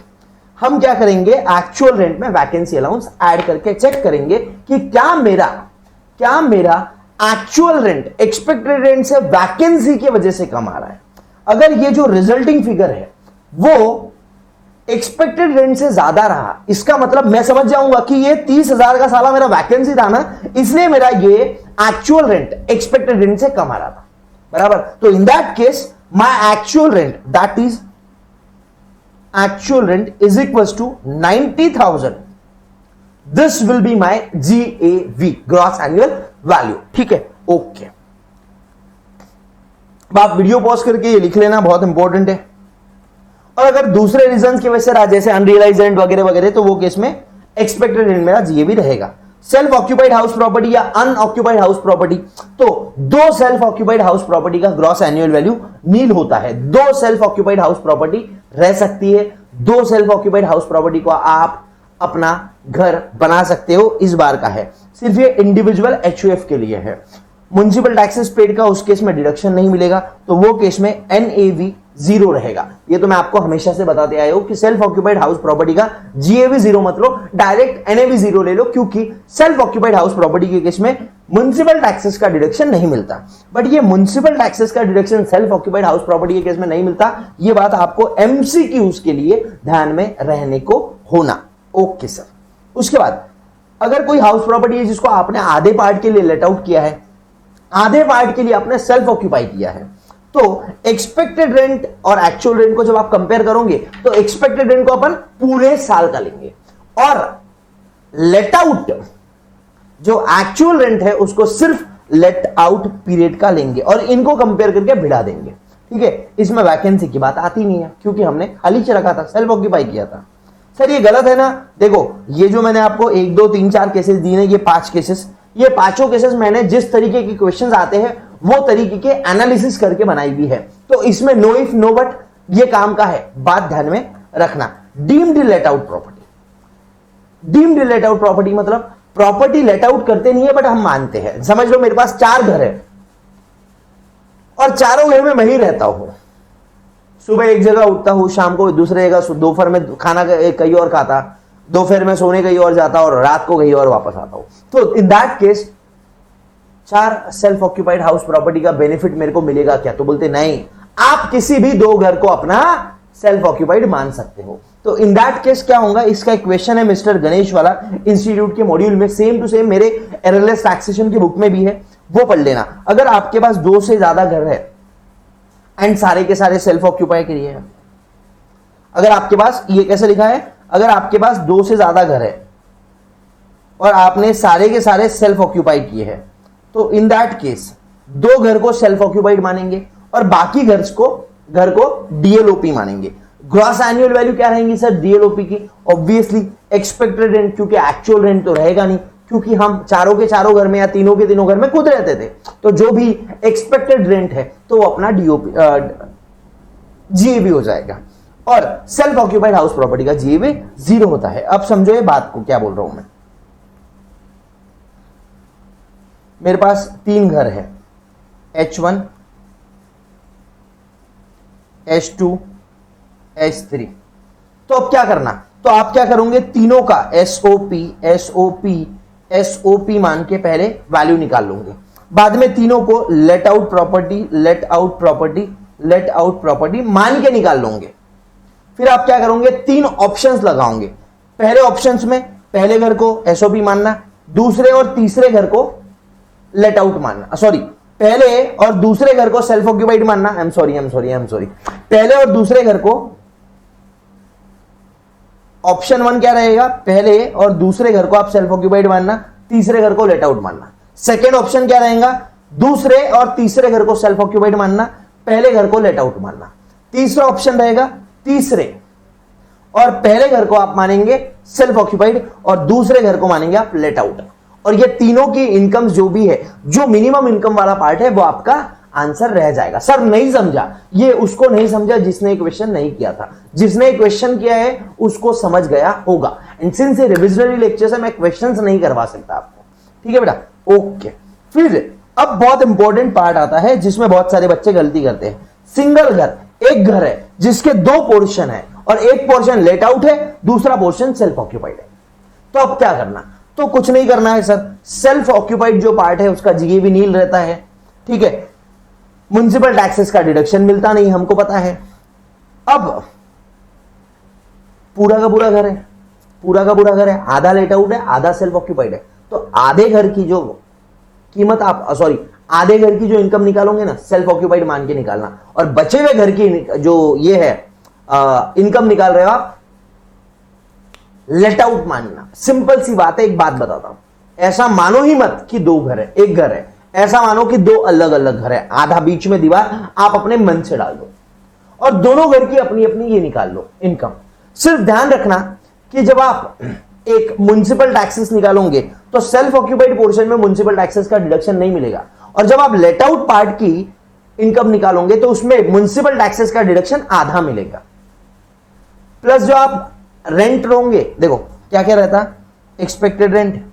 हम क्या करेंगे, एक्चुअल रेंट में वैकेंसी अलाउंस ऐड करके चेक करेंगे कि क्या मेरा एक्चुअल रेंट एक्सपेक्टेड रेंट से वैकेंसी की वजह से कम आ रहा है। अगर ये जो रिजल्टिंग फिगर है वो एक्सपेक्टेड रेंट से ज्यादा रहा, इसका मतलब मैं समझ जाऊंगा कि ये 30,000 का साला मेरा वैकेंसी था ना, इसलिए मेरा ये एक्चुअल रेंट एक्सपेक्टेड रेंट से कम आ रहा था, बराबर। तो in that case my actual rent, that is actual rent is equals to 90,000। This will be my GAV, gross annual value. ठीक है, ओके। अब आप वीडियो पॉज करके ये लिख लेना, बहुत इंपॉर्टेंट है। और अगर दूसरे रीजन की वजह से रहा, जैसे अनरियलाइज रेंट वगैरह वगैरह, तो वो केस में एक्सपेक्टेड रेंट मेरा GAV रहेगा। सेल्फ ऑक्यूपाइड हाउस प्रॉपर्टी या अनऑक्यूपाइड हाउस प्रॉपर्टी, तो दो सेल्फ ऑक्यूपाइड हाउस प्रॉपर्टी का ग्रॉस एनुअल वैल्यू नील होता है। दो सेल्फ ऑक्यूपाइड हाउस प्रॉपर्टी रह सकती है, दो सेल्फ ऑक्यूपाइड हाउस प्रॉपर्टी को आप अपना घर बना सकते हो, इस बार का है। सिर्फ ये इंडिविजुअल HUF के लिए है। म्युनिसिपल टैक्सेस पेड का उस केस में डिडक्शन नहीं मिलेगा, तो वो केस में NAV 0 रहेगा। ये तो मैं आपको हमेशा से बताते आया हूं कि सेल्फ ऑक्यूपाइड हाउस प्रॉपर्टी का GAV 0 मत लो, डायरेक्ट NAV 0 ले लो, क्योंकि सेल्फ ऑक्यूपाइड हाउस प्रॉपर्टी के केस में म्युनिसिपल टैक्सेस का डिडक्शन नहीं मिलता। बट ये म्युनिसिपल टैक्सेस का deduction self occupied house property के केस में नहीं मिलता। ये बात आपको MCQs के लिए ध्यान में रहने को होना। Okay sir. उसके बाद अगर कोई हाउस प्रॉपर्टी है जिसको आपने आधे पार्ट के लिए लेट आउट किया है, आधे पार्ट के लिए आपने सेल्फ ऑक्यूपाई किया है, तो एक्सपेक्टेड रेंट और एक्चुअल रेंट को जब आप कंपेयर करोगे तो एक्सपेक्टेड रेंट को अपन पूरे साल का लेंगे और लेट आउट जो एक्चुअल रेंट है उसको सिर्फ लेट आउट पीरियड का लेंगे और इनको कंपेयर करके भिड़ा देंगे। ठीक है, इसमें वैकेंसी की बात आती नहीं है क्योंकि हमने खाली रखा था, सेल्फ ऑक्यूपाई किया था। सर ये गलत है ना? देखो, ये जो मैंने आपको 1 2 3 4 केसेस दिए हैं, ये 5 केसेस, ये पांचों केसेस मैंने जिस तरीके के क्वेश्चंस आते हैं वो तरीके के एनालिसिस करके बनाई हुई है। तो इसमें नो इफ नो बट ये काम का है, बात ध्यान में रखना। Deemed late out property, deemed late out property मतलब प्रॉपर्टी लेट आउट करते नहीं है बट हम मानते हैं। समझ लो मेरे पास 4 घर है और चारों घर में मैं ही रहता हूं। सुबह एक जगह उठता हूं, शाम को दूसरे जगह, दोपहर में खाना कहीं और खाता, दोपहर में सोने कहीं और जाता और रात को कहीं और वापस आता हूं। तो in that case 4 self occupied house property का बेनिफिट मेरे को मिलेगा क्या? तो बोलते नहीं, आप किसी भी 2 घर को अपना सेल्फ ऑक्यूपाइड मान सकते हो। तो इन दैट केस क्या होगा, इसका एक क्वेश्चन है मिस्टर गणेश वाला इंस्टीट्यूट के मॉड्यूल में, सेम टू सेम मेरे एररलेस टैक्सेशन की बुक में भी है, वो पढ़ लेना। अगर आपके पास 2 से ज्यादा घर है एंड सारे के सारे सेल्फ ऑक्यूपाई के लिए है। अगर आपके पास ये कैसे लिखा है, अगर आपके पास 2 से ज्यादा घर है और आपने सारे के सारे सेल्फ ऑक्यूपाई किए हैं, तो इन दैट केस 2 घर को सेल्फ ऑक्यूपाइड मानेंगे और बाकी घर को डीएलओपी मानेंगे। ग्रॉस एनुअल वैल्यू क्या रहेंगी सर डीएलओपी की? ऑब्वियसली एक्सपेक्टेड रेंट, क्योंकि एक्चुअल रेंट तो रहेगा नहीं, क्योंकि हम चारों के चारों घर में या तीनों के तीनों घर में खुद रहते थे। तो जो भी एक्सपेक्टेड रेंट है तो वो अपना डीओपी जीएबी हो जाएगा। और सेल्फ ऑक्यूपाइड हाउस प्रॉपर्टी का जीएबी 0 होता है। अब समझो ये बात को क्या बोल रहा हूं मैं। मेरे पास 3 घर है, H1, H2, H3। तो अब क्या करना, तो आप क्या करोगे, तीनों का एसओपी मान के पहले वैल्यू निकाल लोगे, बाद में तीनों को लेट आउट प्रॉपर्टी मान के निकाल लोगे। फिर आप क्या करोगे, 3 ऑप्शंस लगाओगे। पहले ऑप्शंस में पहले घर को एसओपी मानना, दूसरे और तीसरे घर को लेट आउट मानना, सॉरी पहले और दूसरे घर को सेल्फ ऑक्यूपाइड मानना। आई एम सॉरी पहले और दूसरे घर को, ऑप्शन 1 क्या रहेगा, पहले और दूसरे घर को आप सेल्फ ऑक्यूपाइड मानना, तीसरे घर को लेट आउट मानना। सेकेंड ऑप्शन क्या रहेगा, दूसरे और तीसरे घर को सेल्फ ऑक्यूपाइड मानना, पहले घर को लेट आउट मानना। तीसरा ऑप्शन रहेगा, तीसरे और पहले घर को आप मानेंगे सेल्फ ऑक्यूपाइड और दूसरे घर को मानेंगे आप लेट आउट। और ये तीनों की इनकम जो भी है, जो मिनिमम इनकम वाला पार्ट है, वो आपका आंसर रह जाएगा। सर नहीं समझा, ये उसको नहीं समझा जिसने क्वेश्चन नहीं किया था। जिसने क्वेश्चन किया है उसको समझ गया होगा। एंड सिंस ये रिविजनरी लेक्चर से मैं क्वेश्चंस नहीं करवा सकता आपको, ठीक है बेटा, ओके। फिर अब बहुत इंपॉर्टेंट पार्ट आता है जिसमें बहुत सारे बच्चे गलती करते हैं। सिंगल घर, एक घर है जिसके 2 पोर्शन है और एक पोर्शन लेट आउट है, दूसरा पोर्शन सेल्फ ऑक्यूपाइड है। तो अब क्या करना, तो कुछ नहीं करना है सर। सेल्फ ऑक्यूपाइड जो पार्ट है उसका जीएबी नील रहता है, ठीक है। म्युनिसिपल टैक्सेस का डिडक्शन मिलता नहीं, हमको पता है। अब पूरा का पूरा घर है, आधा लेट आउट है, आधा सेल्फ ऑक्यूपाइड है। तो आधे घर की जो कीमत आप आधे घर की जो इनकम निकालोगे ना, सेल्फ ऑक्यूपाइड मान के निकालना, और बचे हुए घर की जो ये है इनकम निकाल रहे हो आप, लेट आउट मानना। सिंपल सी बात है, एक बात बताता हूं, ऐसा मानो ही मत कि 2 घर है, एक घर है, ऐसा मानो कि 2 अलग अलग घर है, आधा बीच में दीवार, आप अपने मन से डाल दो और दोनों घर की अपनी अपनी ये निकाल लो इनकम। सिर्फ ध्यान रखना कि जब आप एक म्युनिसिपल टैक्सेस निकालोगे तो सेल्फ ऑक्यूपाइड पोर्शन में म्युनिसिपल टैक्सेस का डिडक्शन नहीं मिलेगा, और जब आप लेट आउट पार्ट की इनकम निकालोगे तो उसमें म्युनिसिपल टैक्सेस का डिडक्शन आधा मिलेगा। प्लस जो आप रेंट लोगे, देखो क्या क्या रहता, एक्सपेक्टेड रेंट,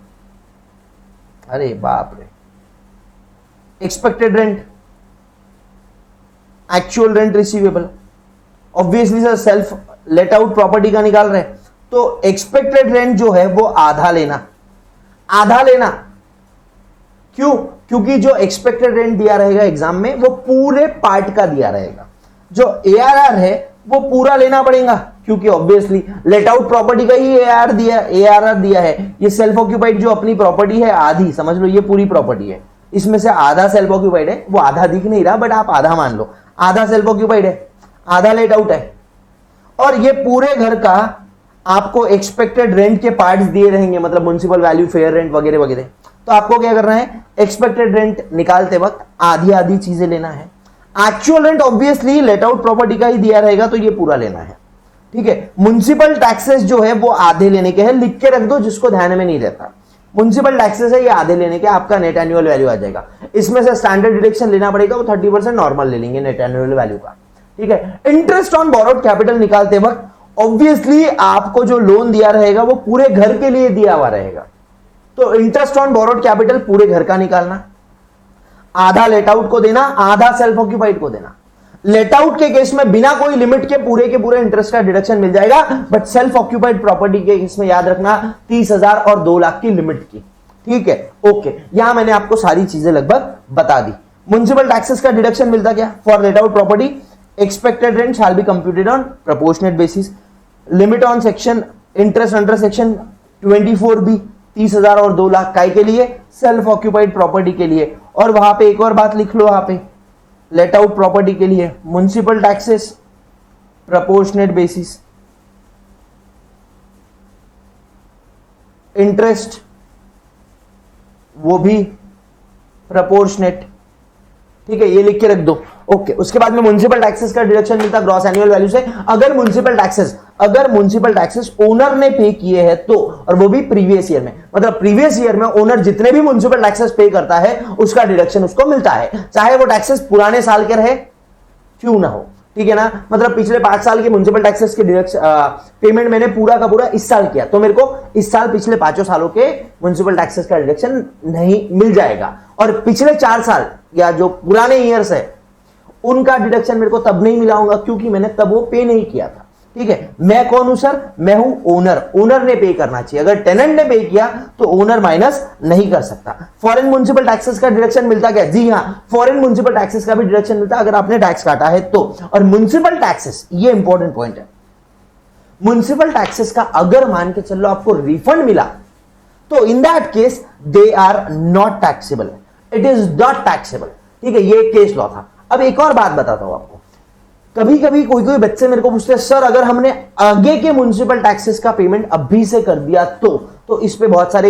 अरे बाप रे, expected rent, actual rent receivable. Obviously sir self late out property का निकाल रहे हैं तो एक्सपेक्टेड रेंट जो है वो आधा लेना। क्यों? क्योंकि जो एक्सपेक्टेड रेंट दिया रहेगा एग्जाम में वो पूरे पार्ट का दिया रहेगा। जो एआरआर है वो पूरा लेना पड़ेगा, क्योंकि ऑब्वियसली लेट आउट प्रॉपर्टी का ही एआरआर दिया है। ये सेल्फ ऑक्यूपाइड जो अपनी प्रॉपर्टी है आधी, समझ लो ये पूरी प्रॉपर्टी है, इसमें से आधा सेल्फ ऑक्यूपाइड है, वो आधा दिख नहीं रहा बट आप आधा मान लो, आधा सेल्फ ऑक्यूपाइड है, आधा लेट आउट है। और ये पूरे घर का आपको एक्सपेक्टेड रेंट के पार्ट्स दिए रहेंगे, मतलब म्युनिसिपल वैल्यू, फेयर रेंट वगैरह वगैरह। तो आपको क्या करना है, एक्सपेक्टेड रेंट निकालते वक्त आधी आधी चीजें लेना है। Actual rent obviously late out property का ही दिया रहेगा तो ये पूरा लेना है, ठीक है। म्युनिसिपल टैक्सेस जो है वो आधे लेने के हैं, लिख के रख दो जिसको ध्यान में नहीं रहता। म्युनिसिपल टैक्सेस है ये आधे लेने के, आपका नेट एनुअल वैल्यू आ जाएगा। इसमें से स्टैंडर्ड डिडक्शन लेना पड़ेगा, वो 30% नॉर्मल ले लेंगे नेट एनुअल वैल्यू का, ठीक है। इंटरेस्ट ऑन बोरोड कैपिटल निकालते वक्त ऑब्वियसली आपको जो लोन दिया रहेगा वो पूरे घर के लिए दिया हुआ रहेगा, तो इंटरेस्ट ऑन बोरोड कैपिटल पूरे घर का निकालना, आधा लेट आउट को देना, आधा सेल्फ ऑक्यूपाइड को देना। लेट आउट के केस में बिना कोई लिमिट के पूरे इंटरेस्ट का डिडक्शन मिल जाएगा, बट सेल्फ ऑक्यूपाइड प्रॉपर्टी के केस में याद रखना 30,000 और 2 लाख की लिमिट की, ठीक है, ओके। यहां मैंने आपको सारी चीजें लगभग बता दी। म्युनिसिपल टैक्सेस का डिडक्शन मिलता क्या, for let out property expected rent shall be computed on proportionate basis, limit on section interest under section 24B 30,000 और 2 लाख काय के लिए, सेल्फ ऑक्यूपाइड प्रॉपर्टी के लिए। और वहां पे एक और बात लिख लो, वहां पे लेट आउट प्रॉपर्टी के लिए municipal taxes proportionate basis, interest वो भी प्रोपोर्शनेट, ठीक है, ये लिख के रख दो। ओके, उसके बाद में म्युनिसिपल टैक्सेस का डिडक्शन मिलता ग्रॉस एनुअल वैल्यू से। अगर म्युनिसिपल टैक्सेस ओनर ने पे किए हैं तो, और वो भी प्रीवियस ईयर में, मतलब प्रीवियस ईयर में ओनर जितने भी म्युनिसिपल टैक्सेस पे करता है उसका डिडक्शन उसको मिलता है, चाहे वो टैक्सेस पुराने साल के रहे क्यों ना हो, ठीक है ना। मतलब पिछले 5 साल के म्युनिसिपल टैक्सेस के पेमेंट मैंने पूरा का पूरा इस साल किया, तो मेरे को इस साल पिछले 5 सालों के म्युनिसिपल टैक्सेस का डिडक्शन नहीं मिल जाएगा, और पिछले 4 साल या जो पुराने ईयर्स है उनका डिडक्शन मेरे को तब नहीं मिलाऊंगा क्योंकि मैंने तब वो पे नहीं किया था, ठीक है। मैं कौन हूं सर? मैं हूं ओनर, ओनर ने पे करना चाहिए। अगर टेनेंट ने पे किया तो ओनर माइनस नहीं कर सकता। फॉरेन म्युनिसिपल टैक्सेस का डिडक्शन मिलता क्या? जी हां, फॉरेन म्युनिसिपल टैक्सेस का भी डिडक्शन मिलता अगर आपने टैक्स काटा है तो। और म्युनिसिपल टैक्सेस, ये इंपॉर्टेंट पॉइंट है, म्युनिसिपल टैक्सेस का अगर मान के चलो आपको रिफंड मिला तो in that case they are not taxable, it is not taxable, ठीक है। ये केस लॉ था। अब एक और बात बताता हूं आपको, कभी कभी कोई बच्चे मेरे को पूछते हैं सर अगर हमने आगे के म्युनिसिपल टैक्सेस का पेमेंट अभी से कर दिया तो इस पे बहुत सारे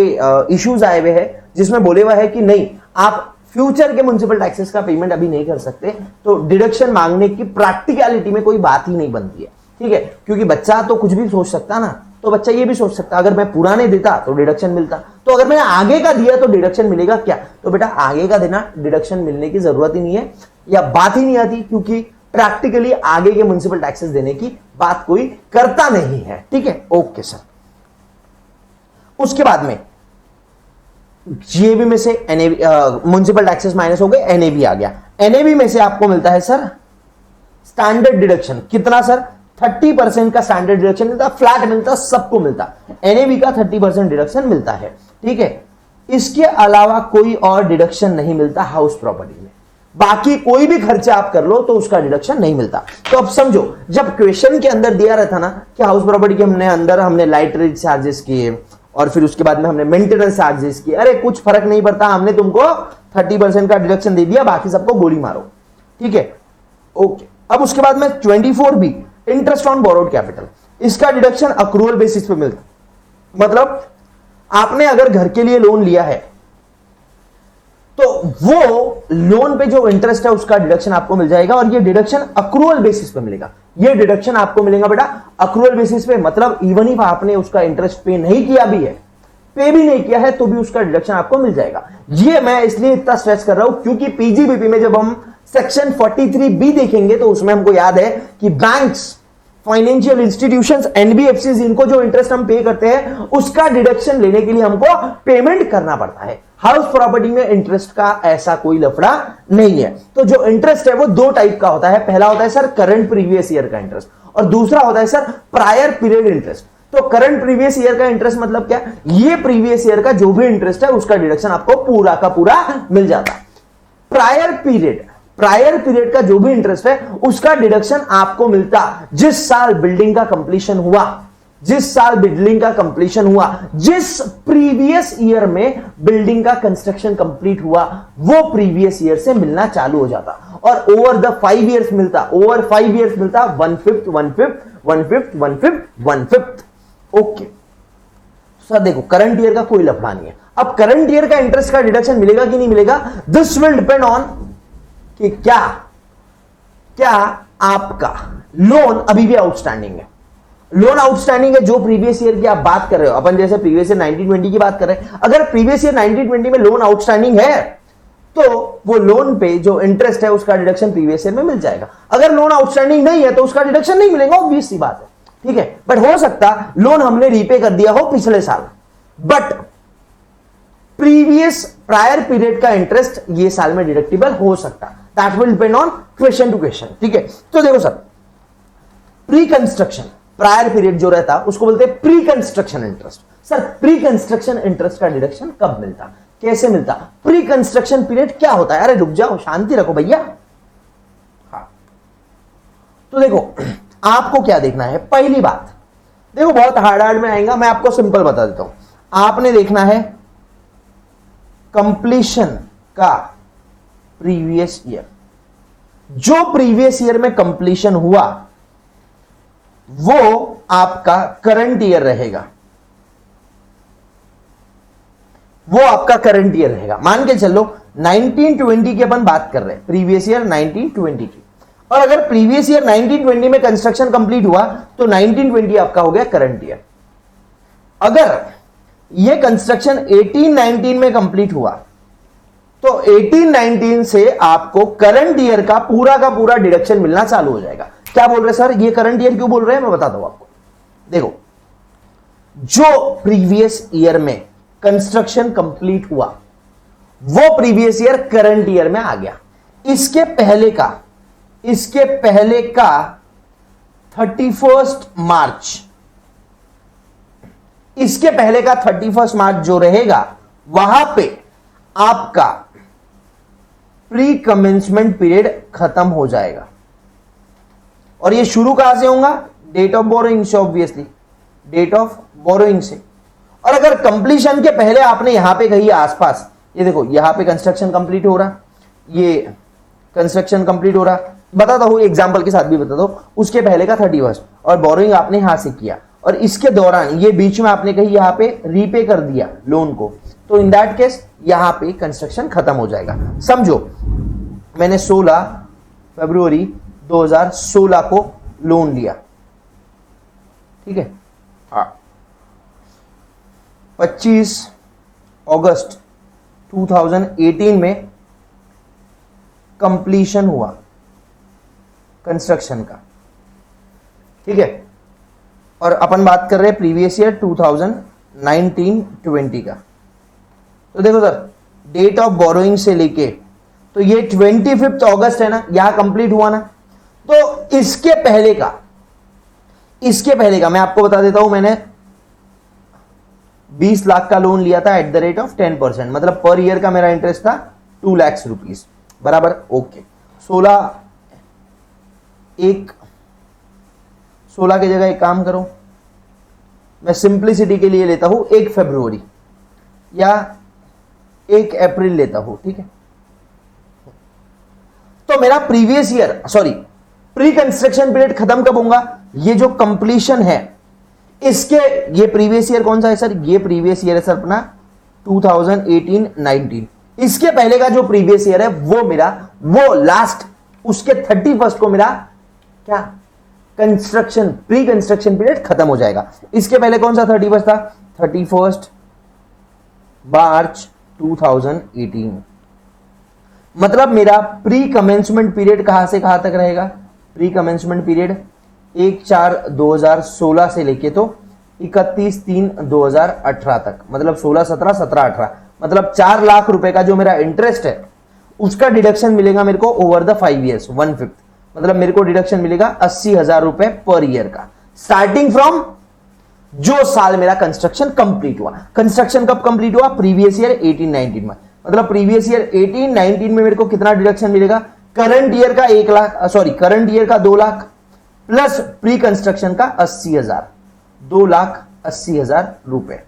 इश्यूज आए हुए हैं जिसमें बोले हुआ है कि नहीं, आप फ्यूचर के म्युनिसिपल टैक्सेस का पेमेंट अभी नहीं कर सकते, तो डिडक्शन मांगने की प्रैक्टिकलिटी में कोई बात ही नहीं बनती है, ठीक है। क्योंकि बच्चा तो कुछ भी सोच सकता ना, तो बच्चा ये भी सोच सकता अगर मैं पुराने देता तो डिडक्शन मिलता, तो अगर मैंने आगे का दिया तो डिडक्शन मिलेगा क्या? तो बेटा आगे का देना डिडक्शन मिलने की जरूरत ही नहीं है या बात ही नहीं आती, क्योंकि प्रैक्टिकली आगे के म्युनिसिपल टैक्सेस देने की बात कोई करता नहीं है, ठीक है। ओके सर, उसके बाद में जीएबी में से एनएबी, म्युनिसिपल टैक्सेस माइनस हो गए, एनएबी आ गया। एनएबी में से आपको मिलता है सर स्टैंडर्ड डिडक्शन, कितना सर? 30% का स्टैंडर्ड डिडक्शन मिलता, फ्लैट मिलता, सबको मिलता। एनएबी का 30% डिडक्शन मिलता है, ठीक है। इसके अलावा कोई और डिडक्शन नहीं मिलता हाउस प्रॉपर्टी में, बाकी कोई भी खर्चा आप कर लो तो उसका डिडक्शन नहीं मिलता। तो अब समझो, जब क्वेश्चन के अंदर दिया रहता ना कि हाउस प्रॉपर्टी के हमने लाइट रेट चार्जेस किए और फिर उसके बाद में हमने मेंटेनेंस चार्जेस किए, अरे कुछ फर्क नहीं पड़ता, हमने तुमको 30% का डिडक्शन दे दिया, बाकी सबको गोली मारो, ठीक है। ओके, अब उसके बाद में 24B interest on borrowed capital, इसका डिडक्शन अक्रूवल बेसिस पे मिलता, मतलब आपने अगर घर के लिए लोन लिया है तो वो लोन पे जो इंटरेस्ट है उसका डिडक्शन आपको मिल जाएगा, और ये डिडक्शन अक्रूवल बेसिस पे मिलेगा। ये डिडक्शन आपको मिलेगा बेटा अक्रूवल बेसिस पे, मतलब इवन इफ आपने उसका इंटरेस्ट पे नहीं किया भी है, पे भी नहीं किया है, तो भी उसका डिडक्शन आपको मिल जाएगा। ये मैं इसलिए इतना स्ट्रेस कर रहा हूं क्योंकि पीजीबीपी में जब हम सेक्शन 43B देखेंगे तो उसमें हमको याद है कि बैंक्स, फाइनेंशियल इंस्टीट्यूशंस, एनबीएफसीज, इनको जो इंटरेस्ट हम पे करते हैं उसका डिडक्शन लेने के लिए हमको पेमेंट करना पड़ता है। हाउस प्रॉपर्टी में इंटरेस्ट का ऐसा कोई लफड़ा नहीं है। तो जो इंटरेस्ट है वो 2 टाइप का होता है, पहला होता है सर करंट प्रीवियस ईयर का इंटरेस्ट, और दूसरा होता है सर प्रायर पीरियड इंटरेस्ट। तो करंट प्रीवियस ईयर का इंटरेस्ट मतलब क्या? ये प्रीवियस ईयर का जो भी इंटरेस्ट है उसका डिडक्शन आपको पूरा का पूरा मिल जाता है। प्रायर पीरियड का जो भी इंटरेस्ट है उसका डिडक्शन आपको मिलता जिस साल बिल्डिंग का कंप्लीशन हुआ, जिस प्रीवियस ईयर में बिल्डिंग का कंस्ट्रक्शन कंप्लीट हुआ, वो प्रीवियस ईयर से मिलना चालू हो जाता, और ओवर द 5 इयर्स मिलता, 1/5 1/5 ओके सर। देखो करंट ईयर का कोई लफड़ा नहीं है। अब करंट ईयर का इंटरेस्ट का डिडक्शन मिलेगा कि नहीं मिलेगा, दिस विल डिपेंड ऑन कि क्या आपका लोन अभी भी आउटस्टैंडिंग है। लोन आउटस्टैंडिंग है जो प्रीवियस ईयर की आप बात कर रहे हो, अपन जैसे प्रीवियस ईयर 1920 की बात कर रहे हैं, अगर प्रीवियस ईयर 1920 में लोन आउटस्टैंडिंग है तो वो लोन पे जो इंटरेस्ट है उसका डिडक्शन प्रीवियस ईयर में मिल जाएगा। अगर लोन आउटस्टैंडिंग नहीं है तो उसका डिडक्शन नहीं मिलेगा, ऑब्वियस सी बात है, ठीक है। बट हो सकता लोन हमने रीपे कर दिया हो पिछले साल, बट प्रीवियस प्रायर पीरियड का इंटरेस्ट ये साल में डिडक्टिबल हो सकता, that will depend on question to question, ठीक है। तो देखो sir, pre construction prior period जो रहता उसको बोलते हैं pre construction interest. Sir pre construction interest का डिडक्शन कब मिलता, कैसे मिलता? प्री कंस्ट्रक्शन पीरियड क्या होता है? अरे रुक जाओ, शांति रखो भैया। हाँ, तो देखो आपको क्या देखना है, पहली बात देखो, बहुत हार्ड में आएगा, मैं आपको सिंपल बता देता हूं। आपने देखना है कंप्लीशन का प्रीवियस ईयर, जो प्रीवियस ईयर में कंप्लीशन हुआ वो आपका करंट ईयर रहेगा, वो आपका करंट ईयर रहेगा। मान के चलो 1920 की अपन बात कर रहे हैं, प्रीवियस ईयर 1920 की, और अगर प्रीवियस ईयर 1920 में कंस्ट्रक्शन कंप्लीट हुआ तो 1920 आपका हो गया करंट ईयर। अगर ये कंस्ट्रक्शन 1819 में कंप्लीट हुआ तो 1819 से आपको करंट ईयर का पूरा डिडक्शन मिलना चालू हो जाएगा। क्या बोल रहे सर, ये करंट ईयर क्यों बोल रहे हैं, मैं बताता हूं आपको। देखो, जो प्रीवियस ईयर में कंस्ट्रक्शन कंप्लीट हुआ वो प्रीवियस ईयर करंट ईयर में आ गया। इसके पहले का 31 मार्च, इसके पहले का 31 मार्च जो रहेगा वहां पे आपका प्री कमेंसमेंट पीरियड खत्म हो जाएगा। और ये शुरू कहां से होगा, डेट ऑफ बोरोइंग से, ऑब्वियसली डेट ऑफ बोरोइंग से। और अगर कंप्लीशन के पहले आपने यहां पे कहीं आसपास, ये देखो यहां पे कंस्ट्रक्शन कंप्लीट हो रहा, ये कंस्ट्रक्शन कंप्लीट हो रहा, बताता हूं एग्जांपल के साथ भी बताता हूं, उसके पहले का 31 और बोरोइंग आपने यहां से किया और इसके दौरान ये बीच में आपने कहीं यहां पे रीपे कर दिया लोन को, तो इन दैट केस यहां पे कंस्ट्रक्शन खत्म हो जाएगा। समझो मैंने 16 फरवरी 2016 को लोन लिया, ठीक है, 25 अगस्त 2018 में कंप्लीशन हुआ कंस्ट्रक्शन का, ठीक है, और अपन बात कर रहे हैं प्रीवियस ईयर 2019-20 का। तो देखो सर, डेट ऑफ बोरोइंग से लेके तो ये 25 अगस्त है ना, यहां कंप्लीट हुआ ना, तो इसके पहले का मैं आपको बता देता हूं, मैंने 20 लाख का लोन लिया था एट द रेट ऑफ 10%, मतलब पर ईयर का मेरा इंटरेस्ट था 2 लाख रुपीज, बराबर, ओके। 16 की जगह एक काम करो, मैं सिंप्लिसिटी के लिए लेता हूं 1 फरवरी या 1 अप्रैल लेता हूं, ठीक है। तो मेरा previous year, sorry, pre construction period खत्म कब होगा, ये जो कंप्लीशन है इसके, ये प्रीवियस ईयर कौन सा है सर, ये प्रीवियस ईयर है सर अपना 2018-19। इसके पहले का जो प्रीवियस ईयर है वो मेरा, वो लास्ट, उसके 31 को मेरा क्या कंस्ट्रक्शन, प्री कंस्ट्रक्शन पीरियड खत्म हो जाएगा। इसके पहले कौन सा 31 था, 31 मार्च 2018। मतलब मेरा प्री कमेंसमेंट पीरियड कहां से कहां तक रहेगा, प्री कमेंसमेंट पीरियड 1/4/2016 से लेके तो 31/3/2018 तक, मतलब 16, 17, 17, 18, मतलब 4 लाख रुपए का जो मेरा इंटरेस्ट है उसका डिडक्शन मिलेगा मेरे को ओवर द 5 ईयर्स, 1/5, मतलब मेरे को डिडक्शन मिलेगा 80,000 रुपए पर ईयर का, स्टार्टिंग फ्रॉम जो साल मेरा कंस्ट्रक्शन कंप्लीट हुआ। कंस्ट्रक्शन कब कंप्लीट हुआ, प्रीवियस ईयर 18-19 में, मतलब प्रीवियस ईयर 18-19 में मेरे को कितना डिडक्शन मिलेगा, करंट ईयर का 1 लाख, सॉरी करंट ईयर का 2 लाख प्लस प्री कंस्ट्रक्शन का 80,000, 2,80,000 रुपए।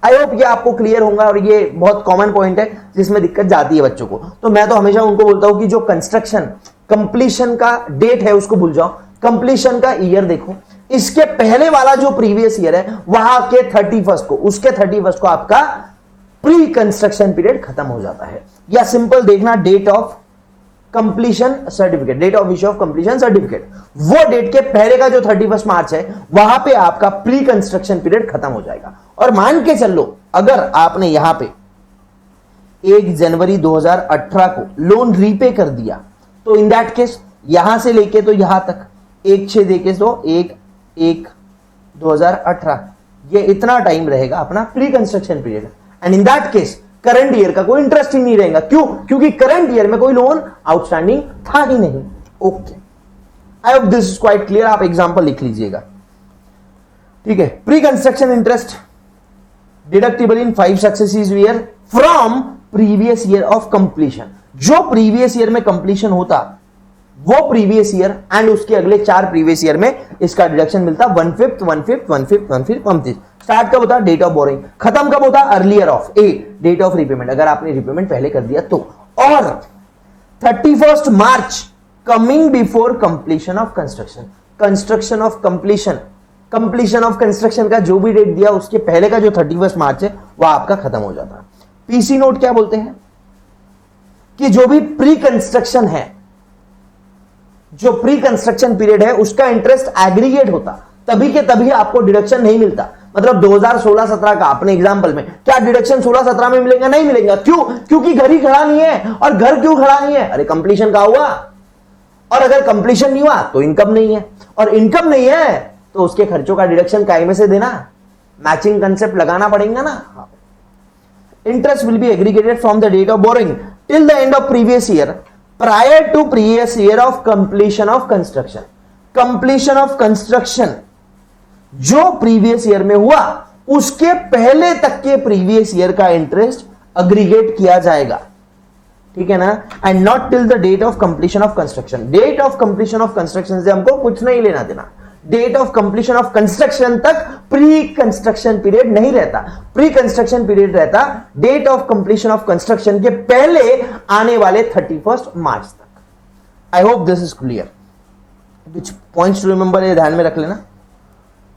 आई होप ये आपको क्लियर होगा, और ये बहुत कॉमन पॉइंट है जिसमें दिक्कत जाती है बच्चों को। तो मैं तो हमेशा उनको बोलता हूं कि जो कंस्ट्रक्शन कंप्लीशन का डेट है उसको भूल जाओ, कंप्लीशन का ईयर देखो, इसके पहले वाला जो प्रीवियस ईयर है वहां के 31 को, उसके 31 को आपका प्री कंस्ट्रक्शन पीरियड खत्म हो जाता है। या सिंपल देखना, date of completion certificate, date of issue of completion certificate, वो डेट के पहले का जो 31 मार्च है वहां पे आपका प्री कंस्ट्रक्शन पीरियड खत्म हो जाएगा। और मान के चलो अगर आपने यहां पे 1 जनवरी 2018 को लोन रीपे कर दिया तो इन दैट केस यहां से लेके तो यहां तक 1/6 देके तो 1/1/2018, ये इतना टाइम रहेगा अपना pre construction period. And in that case current year का कोई इंटरेस्ट ही नहीं रहेगा, क्यों, क्योंकि करंट ईयर में कोई लोन आउटस्टैंडिंग था ही नहीं। Okay, I hope this is quite clear. आप एग्जांपल लिख लीजिएगा, ठीक है। Pre construction interest deductible in 5 successive year from previous year of completion. जो प्रीवियस ईयर में कंप्लीशन होता वो प्रीवियस ईयर एंड उसके अगले 4 प्रीवियस ईयर में इसका डिडक्शन मिलता 1/5, 1/5, 1/5, 1/5, 1/5। स्टार्ट कब होता, डेट ऑफ बोरिंग, खत्म कब होता, earlier of, date of repayment, अगर आपने रिपेमेंट पहले कर दिया तो। और 31st March coming before completion of construction. Construction of completion of construction का जो भी डेट दिया उसके पहले का जो 31st मार्च है वह आपका खत्म हो जाता है। पीसी नोट क्या बोलते हैं कि जो भी प्री कंस्ट्रक्शन है, जो प्री कंस्ट्रक्शन पीरियड है उसका इंटरेस्ट एग्रीगेट होता, तभी के तभी आपको डिडक्शन नहीं मिलता। मतलब 2016-17 का अपने एग्जांपल में क्या डिडक्शन 16-17 में मिलेगा? नहीं मिलेगा। क्यों? क्योंकि घर ही खड़ा नहीं है। और घर क्यों खड़ा नहीं है? अरे कंप्लीशन का हुआ, और अगर कंप्लीशन नहीं हुआ तो इनकम नहीं है, और इनकम नहीं है तो उसके खर्चों का डिडक्शन काय में से देना? मैचिंग कंसेप्ट लगाना पड़ेगा ना। Interest will be aggregated from the date of borrowing till the end of previous year prior to previous year of completion of construction. Completion of construction जो प्रीवियस ईयर में हुआ उसके पहले तक के प्रीवियस ईयर का इंटरेस्ट अग्रीगेट किया जाएगा, ठीक है ना। And not till the date of completion of construction. Date of completion of construction से हमको कुछ नहीं लेना देना। Date of completion of construction तक प्री कंस्ट्रक्शन पीरियड नहीं रहता। प्री कंस्ट्रक्शन पीरियड रहता date of completion of construction के पहले आने वाले 31st मार्च तक। I hope this is clear. Which points to remember, ये ध्यान में रख लेना।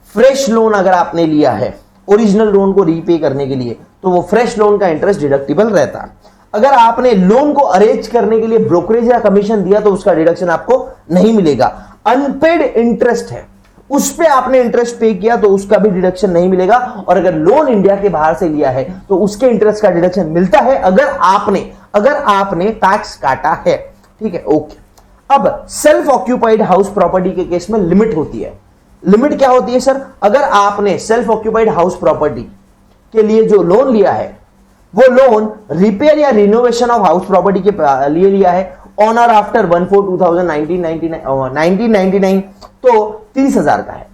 फ्रेश लोन अगर आपने लिया है ओरिजिनल लोन को रीपे करने के लिए, तो वो फ्रेश लोन का इंटरेस्ट डिडक्टिबल रहता है। अगर आपने लोन को अरेंज करने के लिए ब्रोकरेज या कमीशन दिया तो उसका डिडक्शन आपको नहीं मिलेगा। अनपेड इंटरेस्ट है, उस पे आपने इंटरेस्ट पे किया तो उसका भी डिडक्शन नहीं मिलेगा। और अगर लोन इंडिया के बाहर से लिया है तो उसके इंटरेस्ट का डिडक्शन मिलता है अगर आपने टैक्स काटा है, ठीक है। ओके, अब सेल्फ ऑक्यूपाइड हाउस प्रॉपर्टी के केस में लिमिट होती है। लिमिट क्या होती है सर? अगर आपने सेल्फ ऑक्यूपाइड हाउस प्रॉपर्टी के लिए जो लोन लिया है वो लोन रिपेयर या रिनोवेशन ऑफ हाउस प्रॉपर्टी के लिए लिया है ऑन और आफ्टर 1/4/2019 तो 30,000 का है।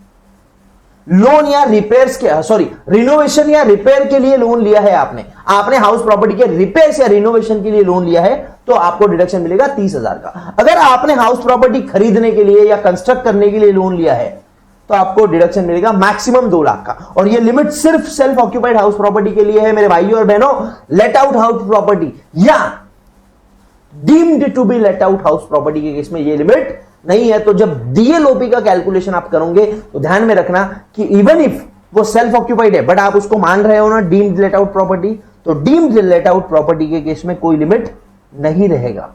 लोन या रिपेयर्स के रिनोवेशन या रिपेयर के लिए लोन लिया है आपने हाउस प्रॉपर्टी के रिपेयर्स या रिनोवेशन के लिए लोन लिया है तो आपको डिडक्शन मिलेगा 30,000 का। अगर आपने हाउस प्रॉपर्टी खरीदने के लिए या कंस्ट्रक्ट करने के लिए लोन लिया है तो आपको डिडक्शन मिलेगा मैक्सिमम 2 लाख का। और ये लिमिट सिर्फ सेल्फ ऑक्यूपाइड हाउस प्रॉपर्टी के लिए है मेरे भाइयों और बहनों। लेट आउट हाउस प्रॉपर्टी या deemed to be let out house property के केस में ये लिमिट नहीं है। तो जब डीएलओपी का कैलकुलेशन आप करोगे तो ध्यान में रखना कि इवन इफ वो सेल्फ ऑक्यूपाइड है बट आप उसको मान रहे हो ना डीम्ड लेट आउट प्रॉपर्टी, तो डीम्ड लेट आउट प्रॉपर्टी के केस में कोई लिमिट नहीं रहेगा,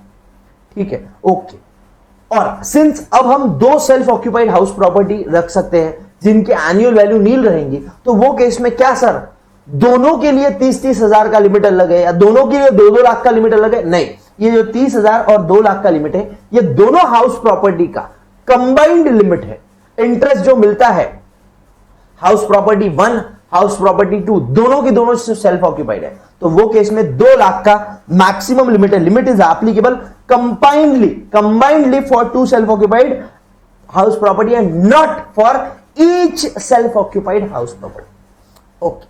ठीक है। ओके, और सिंस अब हम 2 सेल्फ ऑक्यूपाइड हाउस प्रॉपर्टी रख सकते हैं जिनके एनुअल वैल्यू नील रहेंगी, तो वो केस में क्या सर दोनों के लिए 30-30 हजार का लिमिट अलग है या दोनों के लिए 2-2 लाख का लिमिट अलग है? नहीं, ये जो 30,000 और 2 लाख का लिमिट है ये दोनों हाउस प्रॉपर्टी का कंबाइंड लिमिट है। इंटरेस्ट जो मिलता है हाउस प्रॉपर्टी 1 हाउस प्रॉपर्टी 2 दोनों की दोनों सेल्फ ऑक्यूपाइड है तो वो केस में 2 लाख का मैक्सिमम लिमिट है। Limit is applicable combinedly for 2 self occupied house property and not for each self occupied house property. Okay,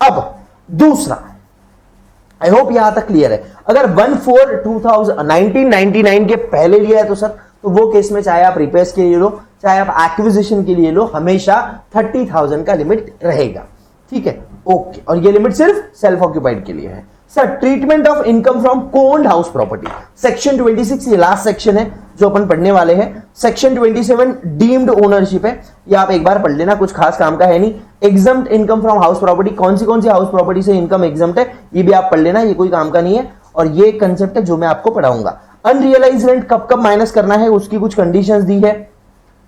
अब दूसरा, आई होप यहां तक क्लियर है। अगर 1999 के पहले लिया है तो सर तो वो केस में चाहे आप रिपेयर्स के लिए लो चाहे आप एक्विजिशन के लिए लो हमेशा 30,000 का लिमिट रहेगा, ठीक है। ओके, और ये लिमिट सिर्फ सेल्फ ऑक्यूपाइड के लिए है। Sir treatment of income from owned house property, section 26 ये लास्ट सेक्शन है जो अपन पढ़ने वाले हैं। सेक्शन 27 डीम्ड ओनरशिप है, ये आप एक बार पढ़ लेना, कुछ खास काम का है नहीं। Exempt income from house property, कौन सी हाउस प्रॉपर्टी से इनकम एग्जम्प्ट है ये भी आप पढ़ लेना, ये कोई काम का नहीं है। और ये कंसेप्ट है जो मैं आपको पढ़ाऊंगा। अनरियलाइज रेंट कब माइनस करना है उसकी कुछ कंडीशंस दी है।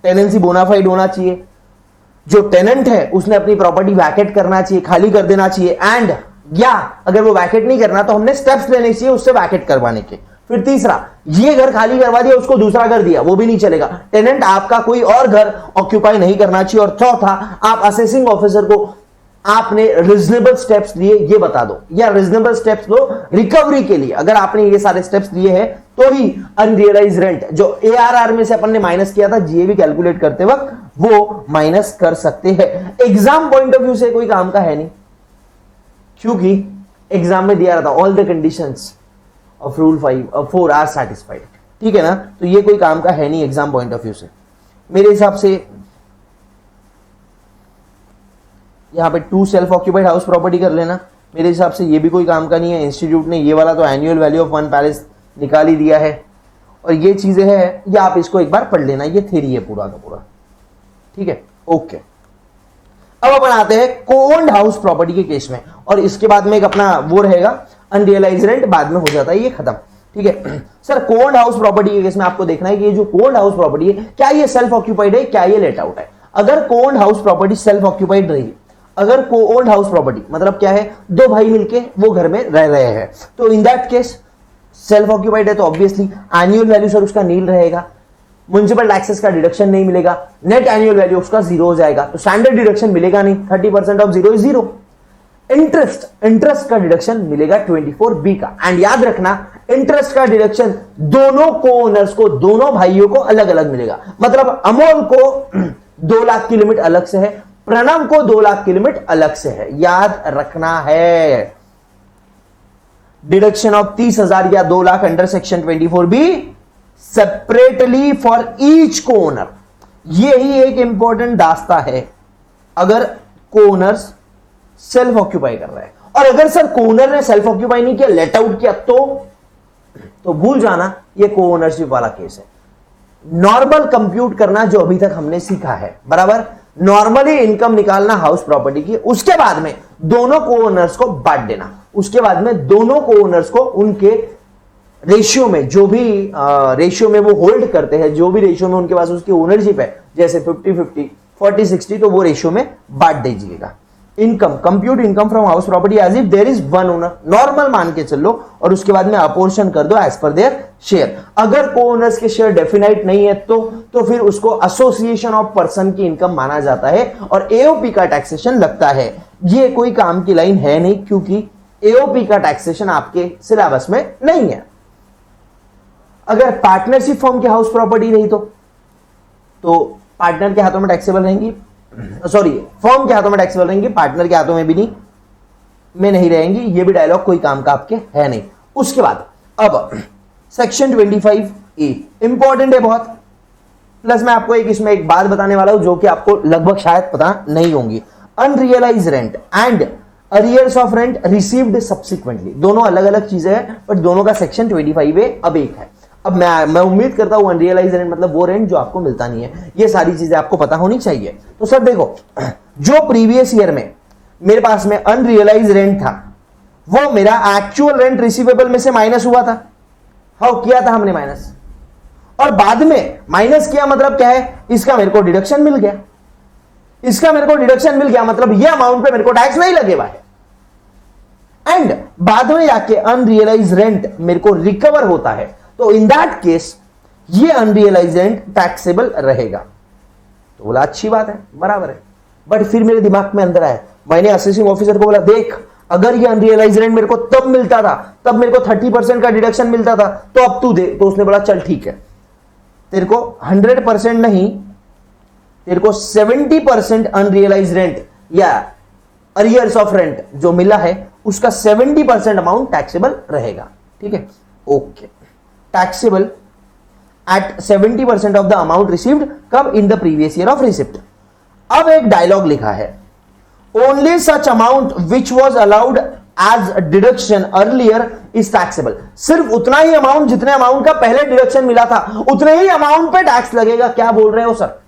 टेनेंसी बोनाफाइड होना चाहिए, जो टेनेंट है उसने अपनी प्रॉपर्टी वैकेट करना चाहिए, खाली कर देना चाहिए, एंड या अगर वो वैकेट नहीं करना तो हमने स्टेप्स लेने चाहिए उससे वैकेट करवाने के। फिर तीसरा, ये घर खाली करवा दिया उसको दूसरा घर दिया वो भी नहीं चलेगा, टेनेंट आपका कोई और घर ऑक्यूपाई नहीं करना चाहिए। और चौथा, आप असेसिंग ऑफिसर को आपने रीजनेबल स्टेप्स लिए ये बता दो, या रीजनेबल स्टेप्स लो रिकवरी के लिए। अगर आपने ये सारे स्टेप्स लिए हैं तो ही अनरियलाइज रेंट जो एआरआर में से अपन ने माइनस किया था जीएवी कैलकुलेट करते वक्त वो माइनस कर सकते हैं। एग्जाम पॉइंट ऑफ व्यू से कोई काम का है नहीं, क्योंकि एग्जाम में दिया रहता all the conditions of rule 4 are satisfied, ठीक है ना। तो ये कोई काम का है नहीं एग्जाम पॉइंट ऑफ व्यू से। मेरे हिसाब से यहां पे 2 सेल्फ ऑक्यूपाइड हाउस प्रॉपर्टी कर लेना, मेरे हिसाब से ये भी कोई काम का नहीं है। इंस्टीट्यूट ने ये वाला तो एनुअल वैल्यू ऑफ 1 पैलेस निकाल ही दिया है। और ये चीजें हैं, ये आप इसको एक बार पढ़ लेना, ये थ्योरी है पूरा का पूरा, ठीक है, ओके। अब अपन आते हैं को-ओन्ड हाउस प्रॉपर्टी के केस में, और इसके बाद में एक अपना वो रहेगा अनरियलाइज रेंट, बाद में हो जाता है ये खत्म, ठीक है। सर को-ओन्ड हाउस प्रॉपर्टी के केस में आपको देखना है कि ये जो को-ओन्ड हाउस प्रॉपर्टी है, क्या ये सेल्फ ऑक्यूपाइड है, क्या ये लेट आउट है। अगर को-ओन्ड हाउस प्रॉपर्टी सेल्फ ऑक्यूपाइड रही, अगर को-ओन्ड हाउस प्रॉपर्टी मतलब क्या है, दो भाई मिलके वो घर में रह रहे हैं, तो in that case self occupied है तो ऑब्वियसली एनुअल वैल्यू सर उसका नील रहेगा, म्युनिसिपल टैक्सेस का डिडक्शन नहीं मिलेगा, नेट एनुअल वैल्यू उसका जीरो हो जाएगा, तो स्टैंडर्ड डिडक्शन मिलेगा नहीं, 30% of zero is zero. Interest का डिडक्शन मिलेगा 24B का, एंड याद रखना इंटरेस्ट का डिडक्शन दोनों को ओनर्स को, दोनों भाइयों को अलग अलग मिलेगा। मतलब अमोल को 2 लाख की लिमिट अलग से है, प्रणव को 2 लाख की लिमिट अलग से है, याद रखना है। डिडक्शन ऑफ 30,000 या 2 lakh under section 24B separately for each को ओनर, यही एक इंपॉर्टेंट दास्ता है अगर को ओनर्स सेल्फ ऑक्यूपाई कर रहा है। और अगर सर को ओनर ने सेल्फ ऑक्यूपाई नहीं किया, लेट आउट किया, तो भूल जाना ये को ओनरशिप वाला केस है। नॉर्मल कंप्यूट करना जो अभी तक हमने सीखा है, बराबर, नॉर्मली इनकम निकालना हाउस प्रॉपर्टी की, उसके बाद में दोनों को ओनर्स को बांट देना, उसके बाद में दोनों को ओनर्स को उनके रेशियो में, जो भी रेशियो में वो होल्ड करते हैं, जो भी रेशियो में उनके पास उसकी ओनरशिप है, जैसे 50-50, 40-60, तो वो रेशियो में बांट दीजिएगा। Income, compute income from house property as if there is one owner, normal मान के चलो, और उसके बाद में अपोर्शन कर दो एज पर देयर शेयर। अगर को ओनर्स के शेयर डेफिनाइट नहीं है तो फिर उसको एसोसिएशन ऑफ पर्सन की इनकम माना जाता है और एओपी का टैक्सेशन लगता है। ये कोई काम की लाइन है नहीं, क्योंकि एओपी का टैक्सेशन आपके सिलेबस में नहीं है। अगर पार्टनरशिप फॉर्म की हाउस प्रॉपर्टी रही तो पार्टनर के हाथों में टैक्सेबल रहेंगी, सॉरी फॉर्म के हाथों में टैक्सेबल रहेंगी, पार्टनर के हाथों में भी नहीं रहेंगी। ये भी डायलॉग कोई काम का आपके है नहीं। उसके बाद अब सेक्शन 25A इंपॉर्टेंट है बहुत, प्लस मैं आपको इसमें एक बात बताने वाला हूं जो कि आपको लगभग शायद पता नहीं होंगी। Unrealise rent and arrears of rent received subsequently, दोनों अलग अलग चीजें हैं, बट दोनों का सेक्शन 25A अब एक है। अब मैं उम्मीद करता हूं अनरियलाइज रेंट मतलब वो रेंट जो आपको मिलता नहीं है, ये सारी चीजें आपको पता होनी चाहिए। तो सर देखो, जो प्रीवियस ईयर में मेरे पास में अनरियलाइज रेंट था, वो मेरा एक्चुअल रेंट रिसीवेबल में से माइनस हुआ था। हाउ किया था हमने माइनस, और बाद में माइनस किया मतलब क्या है, इसका मेरे को डिडक्शन मिल गया, इसका मेरे को डिडक्शन मिल गया, मतलब ये अमाउंट पे मेरे को टैक्स नहीं लगेगा है। एंड बाद में जाके अनरियलाइज रेंट मेरे को रिकवर होता है, तो इन दैट केस ये अनरियलाइज रेंट टैक्सेबल रहेगा। तो बोला अच्छी बात है, बराबर है। बट फिर मेरे दिमाग में अंदर आया, मैंने असेसिंग ऑफिसर को बोला, देख अगर ये अनरियलाइज रेंट मेरे को तब मिलता था, तब मेरे को 30% का डिडक्शन मिलता था, तो अब तू दे। तो उसने बोला चल ठीक है, तेरे को 100% नहीं, तेरे को 70% अनरियलाइज रेंट या अरियर्स ऑफ रेंट जो मिला है उसका 70% अमाउंट टैक्सेबल रहेगा। ठीक है, okay. Taxable at 70% of the amount received कब, in the previous year of receipt. अब एक डायलॉग लिखा है, only such amount which was allowed as deduction earlier is taxable. सिर्फ उतना ही अमाउंट, जितने अमाउंट का पहले डिडक्शन मिला था उतने ही अमाउंट पे टैक्स लगेगा। क्या बोल रहे हो सर?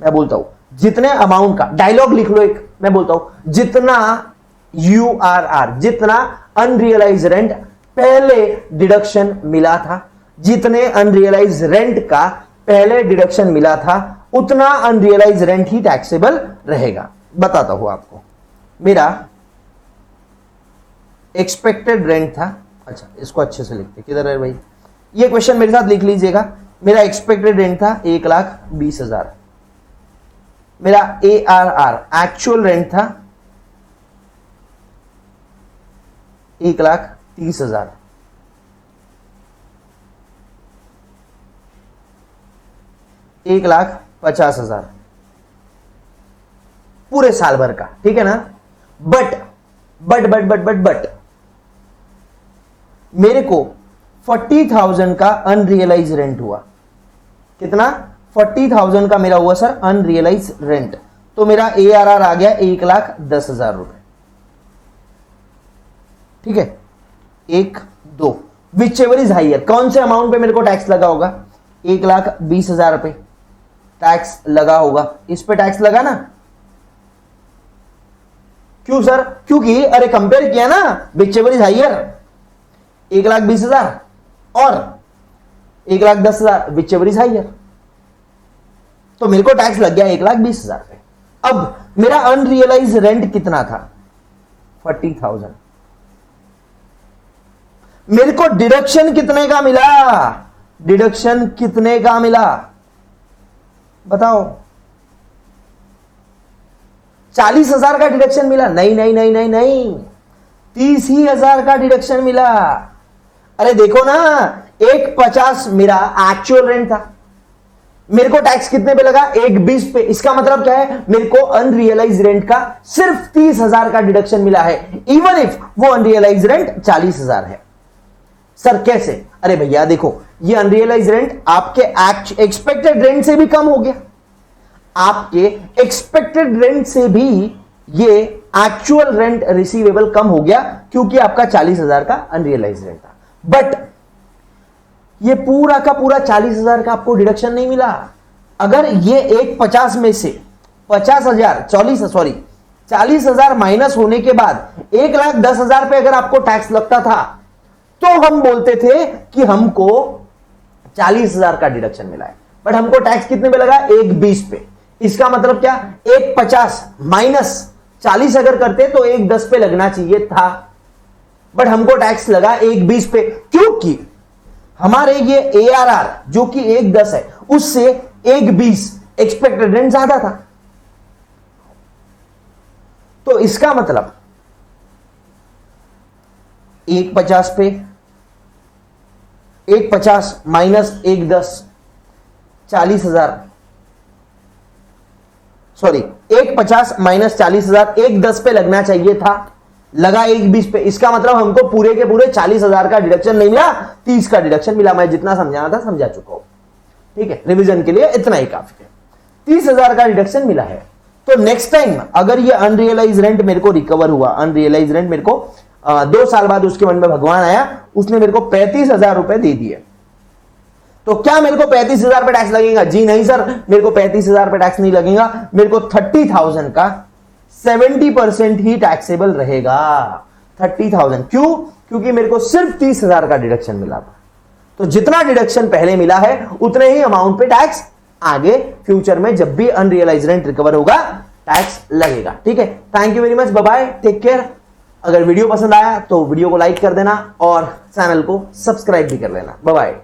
मैं बोलता हूं जितने अमाउंट का, डायलॉग लिख लो एक, मैं बोलता हूं जितना URR, जितना अनरियलाइज रेंट पहले डिडक्शन मिला था, जितने अनरियलाइज रेंट का पहले डिडक्शन मिला था, उतना अनरियलाइज रेंट ही टैक्सेबल रहेगा। बताता हूं आपको, मेरा एक्सपेक्टेड रेंट था, अच्छा इसको अच्छे से लिखते, किधर है भाई, ये क्वेश्चन मेरे साथ लिख लीजिएगा। मेरा एक्सपेक्टेड रेंट था 1,20,000, मेरा ARR एक्चुअल रेंट था 1,30,000, $1,50,000 पूरे साल भर का, ठीक है ना। बट मेरे को 40,000 का अनरियलाइज रेंट हुआ। कितना? 40,000 का मेरा हुआ सर अनरियलाइज रेंट, तो मेरा ARR आ गया 1,10,000 रुपए। ठीक है, 1, 2, विच एवर इज हाइयर, कौन से अमाउंट पे मेरे को टैक्स लगा होगा? 1,20,000 रुपए टैक्स लगा होगा, इस पे टैक्स लगा ना। क्यों सर? क्योंकि अरे कंपेयर किया ना, विच एवर इज हाइयर 1,20,000 और 1,10,000, विच एवर इज हाइयर, तो मेरे को टैक्स लग गया 1,20,000 पे। अब मेरा अनरियलाइज रेंट कितना था? 40,000। मेरे को डिडक्शन कितने का मिला? डिडक्शन कितने का मिला बताओ? 40,000 का डिडक्शन मिला? नहीं नहीं नहीं नहीं नहीं, 30,000 का डिडक्शन मिला। अरे देखो ना, 1,50 मेरा एक्चुअल रेंट था, मेरे को टैक्स कितने पे लगा? 1,20 पे। इसका मतलब क्या है? मेरे को अनरियलाइज रेंट का सिर्फ 30,000 का डिडक्शन मिला है, इवन इफ वो अनरियलाइज रेंट 40,000 है। सर कैसे? अरे भैया देखो, ये अनरियलाइज रेंट आपके एक्सपेक्टेड रेंट से भी कम हो गया, आपके एक्सपेक्टेड रेंट से भी ये एक्चुअल रेंट रिसीवेबल कम हो गया, क्योंकि आपका 40,000 का अनरियलाइज रेंट था। बट ये पूरा का पूरा 40,000 का आपको डिडक्शन नहीं मिला। अगर ये 1,50 में से 40,000 माइनस होने के बाद 1,10,000 पे अगर आपको टैक्स लगता था, तो हम बोलते थे कि हमको 40,000 का डिडक्शन मिला है। बट हमको टैक्स कितने पे लगा? 1,20 पे। इसका मतलब क्या? 1,50 माइनस 40 अगर करते तो 1,10 पे लगना चाहिए था, बट हमको टैक्स लगा 1,20 पे, क्योंकि हमारे ये ARR जो कि 1,10 है, उससे 1,20 एक्सपेक्टेड रेंट ज्यादा था। तो इसका मतलब 1,50 पे 1,50 माइनस 1,10 40,000, सॉरी 1,50 माइनस 40,000 1,10 पे लगना चाहिए था, लगा 1,20 पे। इसका मतलब हमको पूरे के पूरे 40,000 का डिडक्शन नहीं मिला, 30 का डिडक्शन मिला। मैं जितना समझाना था समझा चुका हूं, ठीक है। रिवीजन के लिए इतना ही काफी है। 30,000 का डिडक्शन मिला है। तो नेक्स्ट टाइम अगर ये अनरियलाइज रेंट मेरे को रिकवर हुआ, अनरियलाइज रेंट मेरे को 2 साल बाद उसके मन में भगवान आया, उसने मेरे को 35,000 रुपए दे दिए, तो क्या मेरे को 35,000 पे टैक्स लगेगा? जी नहीं सर, मेरे को 35,000 पे टैक्स नहीं लगेगा। मेरे को 30,000 का 70% ही टैक्सेबल रहेगा। 30,000 क्यों? क्योंकि मेरे को सिर्फ 30,000 का डिडक्शन मिला था। तो जितना डिडक्शन पहले मिला है उतने ही अमाउंट पे टैक्स आगे फ्यूचर में जब भी अनरियलाइज रेंट रिकवर होगा टैक्स लगेगा। ठीक है, thank you very much, bye bye, take care. अगर वीडियो पसंद आया तो वीडियो को लाइक कर देना और चैनल को सब्सक्राइब भी कर लेना। Bye bye.